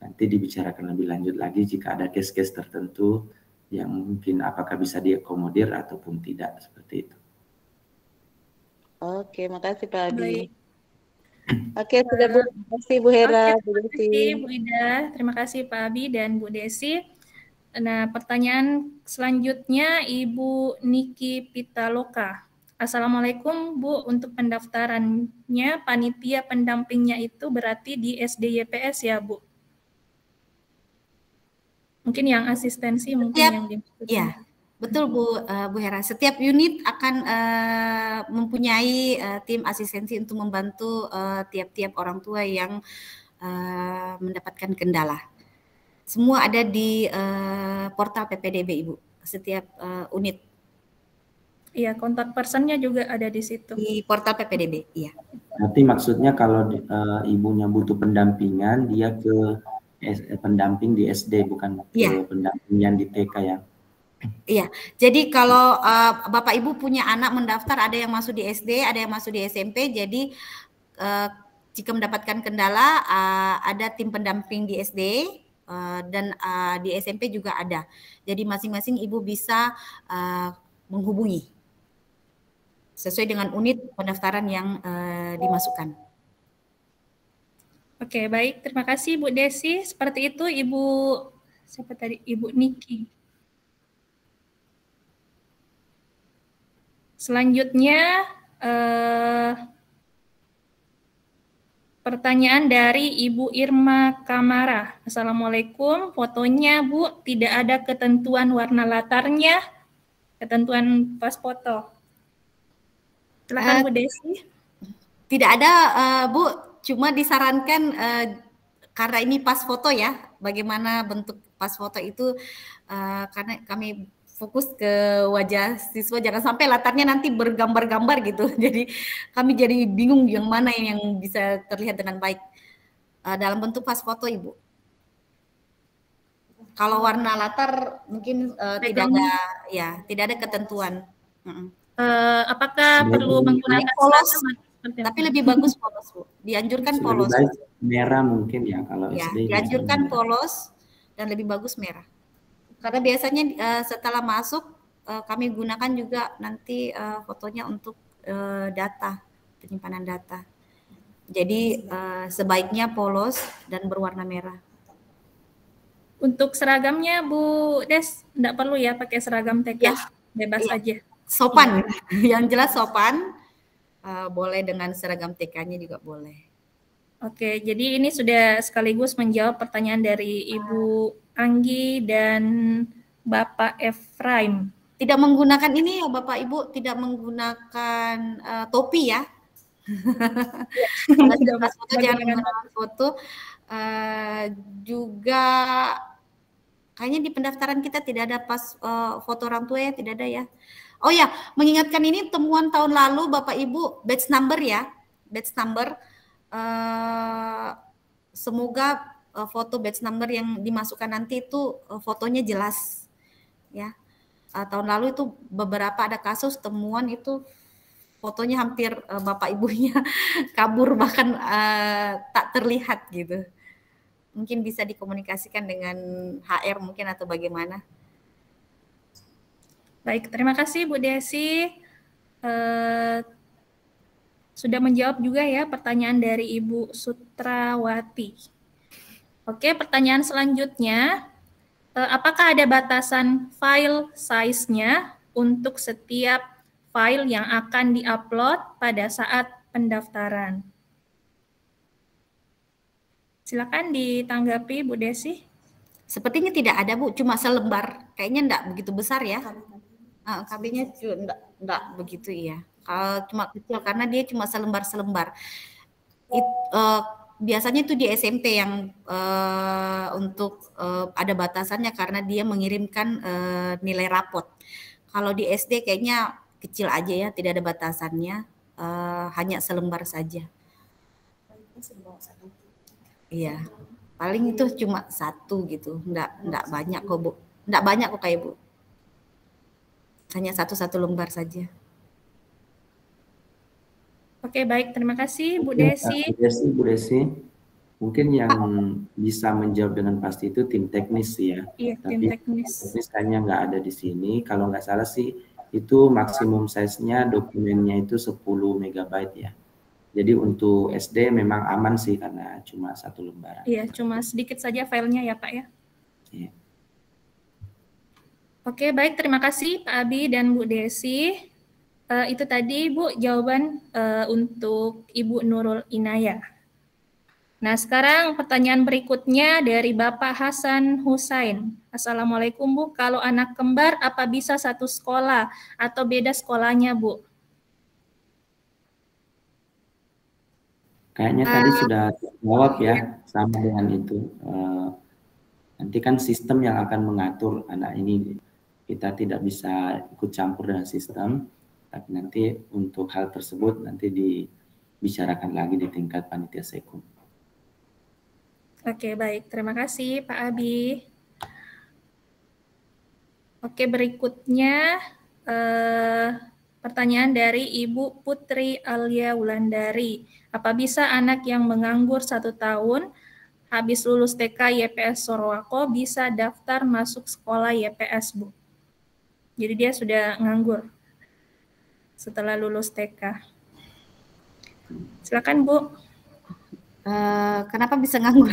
Nanti dibicarakan lebih lanjut lagi jika ada case-case tertentu yang mungkin apakah bisa diakomodir ataupun tidak, seperti itu.
Oke, makasih Pak Abi. Oke, sudah Bu. Terima kasih Bu Hera, Bu Desi.
Terima kasih Bu Ida, terima kasih Pak Abi dan Bu Desi. Nah, pertanyaan selanjutnya Ibu Niki Pitaloka. Assalamualaikum Bu, untuk pendaftarannya panitia pendampingnya itu berarti di SD YPS ya Bu? Mungkin yang asistensi mungkin yang dimaksud.
Iya, betul Bu Hera. Setiap unit akan mempunyai tim asistensi untuk membantu tiap-tiap orang tua yang mendapatkan kendala. Semua ada di portal PPDB Ibu. Setiap unit.
Iya, kontak personnya juga ada di situ.
Di portal PPDB, iya.
Nanti maksudnya kalau ibunya butuh pendampingan, dia ke pendamping di SD, bukan ke pendampingan di TK ya.
Iya, jadi kalau Bapak Ibu punya anak mendaftar, ada yang masuk di SD, ada yang masuk di SMP, jadi jika mendapatkan kendala, ada tim pendamping di SD dan di SMP juga ada. Jadi masing-masing ibu bisa menghubungi sesuai dengan unit pendaftaran yang dimasukkan.
Oke, baik. Terima kasih Bu Desi. Seperti itu Ibu, siapa tadi? Ibu Niki. Selanjutnya, pertanyaan dari Ibu Irma Kamara. Assalamualaikum, fotonya Bu, tidak ada ketentuan warna latarnya, ketentuan pas foto. Silakan Bu Desi.
Tidak ada Bu, cuma disarankan karena ini pas foto ya, bagaimana bentuk pas foto itu karena kami fokus ke wajah siswa, jangan sampai latarnya nanti bergambar-gambar gitu. Jadi kami jadi bingung yang mana yang bisa terlihat dengan baik dalam bentuk pas foto Ibu. Kalau warna latar mungkin tidak ada, ya tidak ada ketentuan.
Apakah perlu menggunakan
polos? Tapi lebih bagus polos Bu. Dianjurkan polos.
Lebih baik merah mungkin ya kalau
ya,
SD.
Dianjurkan polos dan lebih bagus merah. Karena biasanya setelah masuk kami gunakan juga nanti fotonya untuk data, penyimpanan data. Jadi sebaiknya polos dan berwarna merah.
Untuk seragamnya Bu Des, enggak perlu ya pakai seragam TK, ya, bebas aja.
Sopan, yang jelas sopan, boleh dengan seragam TK-nya juga boleh.
Oke, jadi ini sudah sekaligus menjawab pertanyaan dari Ibu Anggi dan Bapak Efraim.
Tidak menggunakan ini ya Bapak Ibu, tidak menggunakan topi ya. Tidak foto, jangan menggunakan foto. Juga kayaknya di pendaftaran kita tidak ada pas foto orang tua ya, tidak ada ya. Oh ya, mengingatkan ini temuan tahun lalu Bapak Ibu, batch number ya, batch number. Semoga foto batch number yang dimasukkan nanti itu fotonya jelas ya. Tahun lalu itu beberapa ada kasus temuan itu fotonya hampir bapak ibunya kabur bahkan tak terlihat gitu. Mungkin bisa dikomunikasikan dengan HR mungkin atau bagaimana.
Baik, terima kasih Bu Desi. Sudah menjawab juga ya pertanyaan dari Ibu Sutrawati. Oke, pertanyaan selanjutnya. Apakah ada batasan file size-nya untuk setiap file yang akan di-upload pada saat pendaftaran? Silakan ditanggapi Bu Desi.
Sepertinya tidak ada Bu, cuma selembar. Kayaknya enggak begitu besar ya. KB-nya enggak begitu ya. Kalau cuma kecil karena dia cuma selembar-selembar. Biasanya itu di SMP yang untuk ada batasannya karena dia mengirimkan nilai rapot. Kalau di SD kayaknya kecil aja ya, tidak ada batasannya, hanya selembar saja. Iya, paling itu cuma satu gitu, enggak banyak kok Bu, enggak banyak kok kayak Bu, hanya satu lembar saja.
Oke, baik. Terima kasih Bu Desi.
Bu Desi, mungkin yang bisa menjawab dengan pasti itu tim teknis ya.
Iya,
tapi
tim teknis.
Teknis kayaknya nggak ada di sini. Kalau nggak salah sih itu maksimum size-nya dokumennya itu 10 MB ya. Jadi untuk SD memang aman sih karena cuma satu lembaran.
Iya, cuma sedikit saja filenya ya Pak ya.
Iya.
Oke, baik. Terima kasih Pak Abi dan Bu Desi. Itu tadi Bu jawaban untuk Ibu Nurul Inayah. Nah, sekarang pertanyaan berikutnya dari Bapak Hasan Husain. Assalamualaikum Bu, kalau anak kembar apa bisa satu sekolah atau beda sekolahnya Bu?
Kayaknya tadi sudah jawab ya, sama dengan itu. Nanti kan sistem yang akan mengatur anak ini. Kita tidak bisa ikut campur dengan sistem, tapi nanti untuk hal tersebut nanti dibicarakan lagi di tingkat panitia sekum.
Oke, baik. Terima kasih Pak Abi. Oke, berikutnya Pertanyaan dari Ibu Putri Alia Wulandari. Apa bisa anak yang menganggur 1 tahun habis lulus TK YPS Sorowako bisa daftar masuk sekolah YPS, Bu? Jadi dia sudah nganggur setelah lulus TK. Silakan, Bu.
Kenapa bisa nganggur?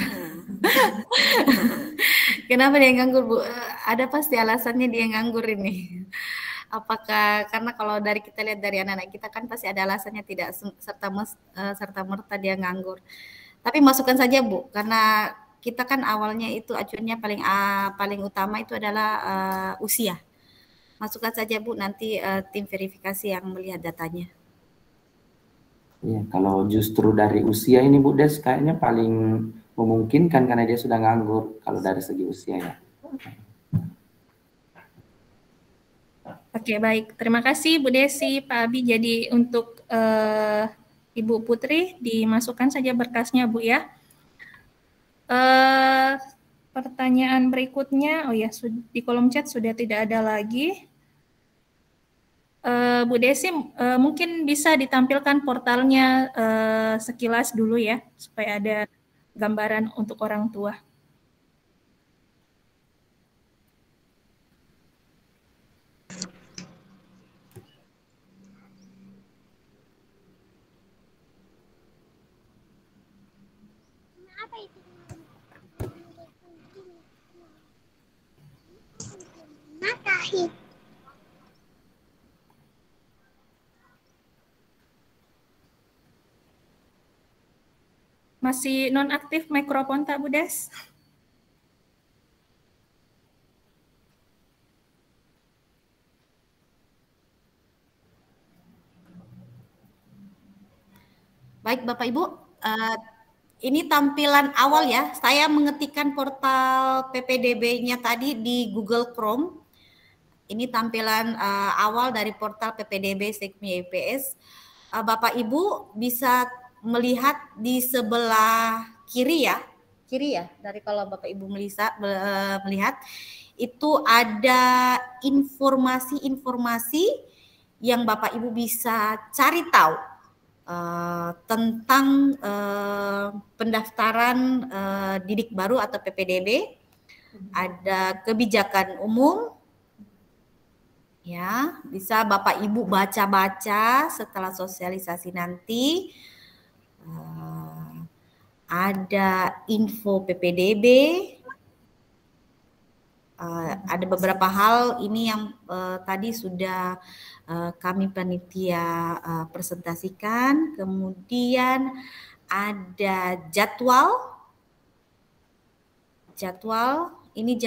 Kenapa dia nganggur, Bu? Ada pasti alasannya dia nganggur ini. Apakah karena kalau dari kita lihat dari anak-anak kita kan pasti ada alasannya, tidak serta merta dia nganggur. Tapi masukkan saja, Bu, karena kita kan awalnya itu acuannya paling utama itu adalah usia. Masukkan saja, Bu, nanti tim verifikasi yang melihat datanya.
Ya, kalau justru dari usia ini Bu Des kayaknya paling memungkinkan karena dia sudah nganggur kalau dari segi usia ya.
Oke, baik. Terima kasih Bu Desi, Pak Abi. Jadi untuk Ibu Putri dimasukkan saja berkasnya, Bu ya. Pertanyaan berikutnya, oh ya, di kolom chat sudah tidak ada lagi. Bu Desi, mungkin bisa ditampilkan portalnya sekilas dulu ya, supaya ada gambaran untuk orang tua. Masih nonaktif mikrofon tak, Bu Des?
Baik Bapak Ibu, ini tampilan awal ya. Saya mengetikkan portal PPDB-nya tadi di Google Chrome. Ini tampilan awal dari portal PPDB Sekmi YPS. Bapak Ibu bisa melihat di sebelah kiri ya, dari kalau Bapak Ibu melihat itu ada informasi-informasi yang Bapak Ibu bisa cari tahu tentang pendaftaran didik baru atau PPDB. Ada kebijakan umum, ya, bisa Bapak Ibu baca-baca setelah sosialisasi nanti. Ada info PPDB, ada beberapa hal ini yang tadi sudah kami panitia presentasikan. Kemudian ada jadwal, ini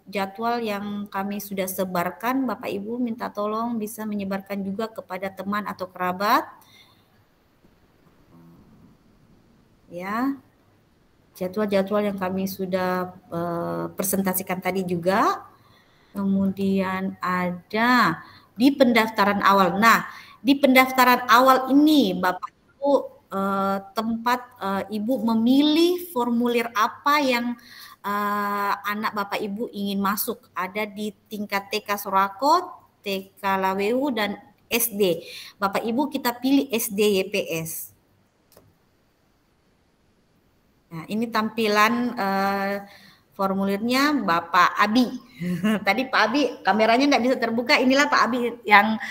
jadwal yang kami sudah sebarkan. Bapak Ibu minta tolong bisa menyebarkan juga kepada teman atau kerabat. Ya, jadwal-jadwal yang kami sudah presentasikan tadi juga. Kemudian ada di pendaftaran awal. Nah, di pendaftaran awal ini Bapak Ibu tempat Ibu memilih formulir apa yang anak Bapak Ibu ingin masuk. Ada di tingkat TK Sorowako, TK Laweu, dan SD. Bapak Ibu kita pilih SD YPS. Nah, ini tampilan formulirnya Bapak Abi. Tadi Pak Abi kameranya nggak bisa terbuka. Inilah Pak Abi yang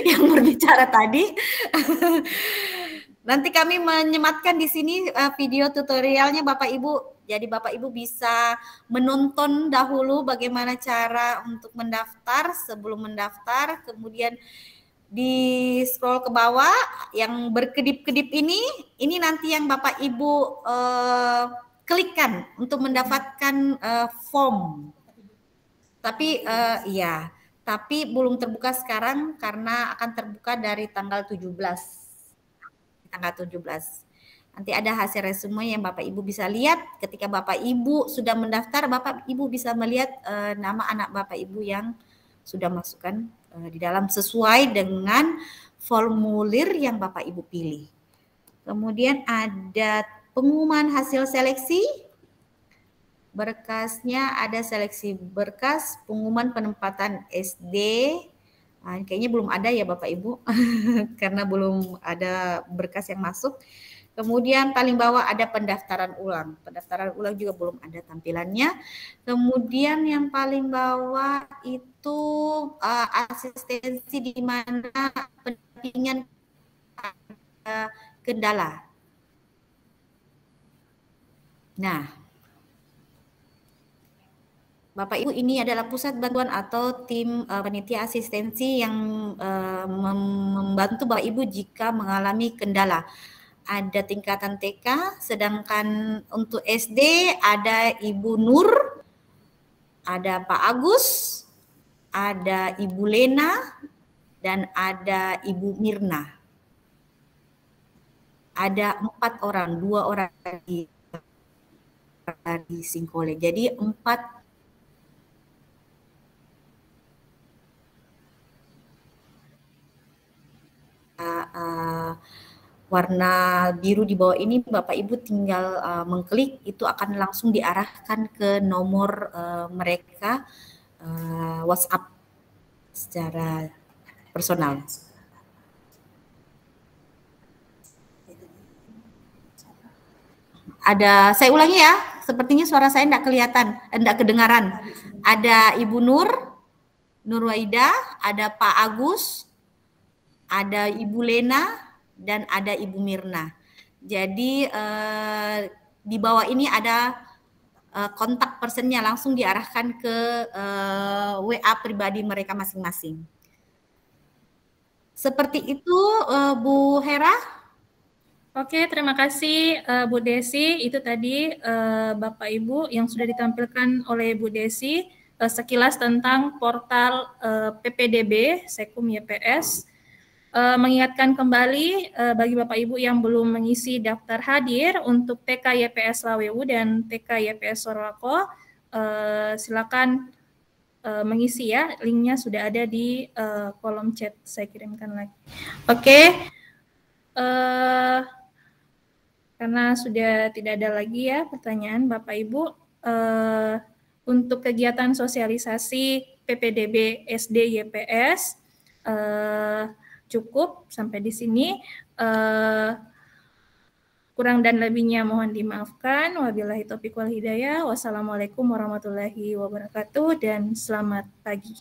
yang berbicara tadi. Nanti kami menyematkan di sini video tutorialnya Bapak Ibu. Jadi Bapak Ibu bisa menonton dahulu bagaimana cara untuk mendaftar sebelum mendaftar. Kemudian di scroll ke bawah yang berkedip-kedip ini nanti yang Bapak Ibu klikkan untuk mendapatkan form. Tapi tapi belum terbuka sekarang karena akan terbuka dari tanggal 17. Nanti ada hasil resume yang Bapak Ibu bisa lihat. Ketika Bapak Ibu sudah mendaftar, Bapak Ibu bisa melihat nama anak Bapak Ibu yang sudah masukkan di dalam sesuai dengan formulir yang Bapak Ibu pilih. Kemudian ada pengumuman hasil seleksi. Berkasnya ada seleksi berkas, pengumuman penempatan SD, Kayaknya belum ada ya Bapak Ibu, karena belum ada berkas yang masuk. Kemudian paling bawah ada pendaftaran ulang. Pendaftaran ulang juga belum ada tampilannya. Kemudian yang paling bawah itu asistensi di mana pendampingan kendala. Nah, Bapak Ibu, ini adalah pusat bantuan atau tim panitia asistensi yang membantu Bapak Ibu jika mengalami kendala. Ada tingkatan TK, sedangkan untuk SD ada Ibu Nur, ada Pak Agus, ada Ibu Lena, dan ada Ibu Mirna. Ada 4 orang, 2 orang di Singkole. Jadi 4 warna biru di bawah ini Bapak Ibu tinggal mengklik, itu akan langsung diarahkan ke nomor mereka WhatsApp secara personal. Saya ulangi ya, sepertinya suara saya tidak kelihatan, tidak kedengaran. Ada Ibu Nur Waida, ada Pak Agus, ada Ibu Lena, dan ada Ibu Mirna. Jadi di bawah ini ada kontak personnya, langsung diarahkan ke WA pribadi mereka masing-masing. Seperti itu Bu Hera.
Oke, terima kasih Bu Desi. Itu tadi Bapak Ibu yang sudah ditampilkan oleh Bu Desi sekilas tentang portal PPDB Sekum YPS. Mengingatkan kembali bagi Bapak Ibu yang belum mengisi daftar hadir untuk TK YPS Lawewu dan TK YPS Sorowako, silakan mengisi ya, linknya sudah ada di kolom chat, saya kirimkan lagi. Oke. Karena sudah tidak ada lagi ya pertanyaan Bapak Ibu, untuk kegiatan sosialisasi PPDB SD YPS cukup sampai di sini. Kurang dan lebihnya mohon dimaafkan. Wabillahi taufiq wal hidayah. Wassalamualaikum warahmatullahi wabarakatuh dan selamat pagi.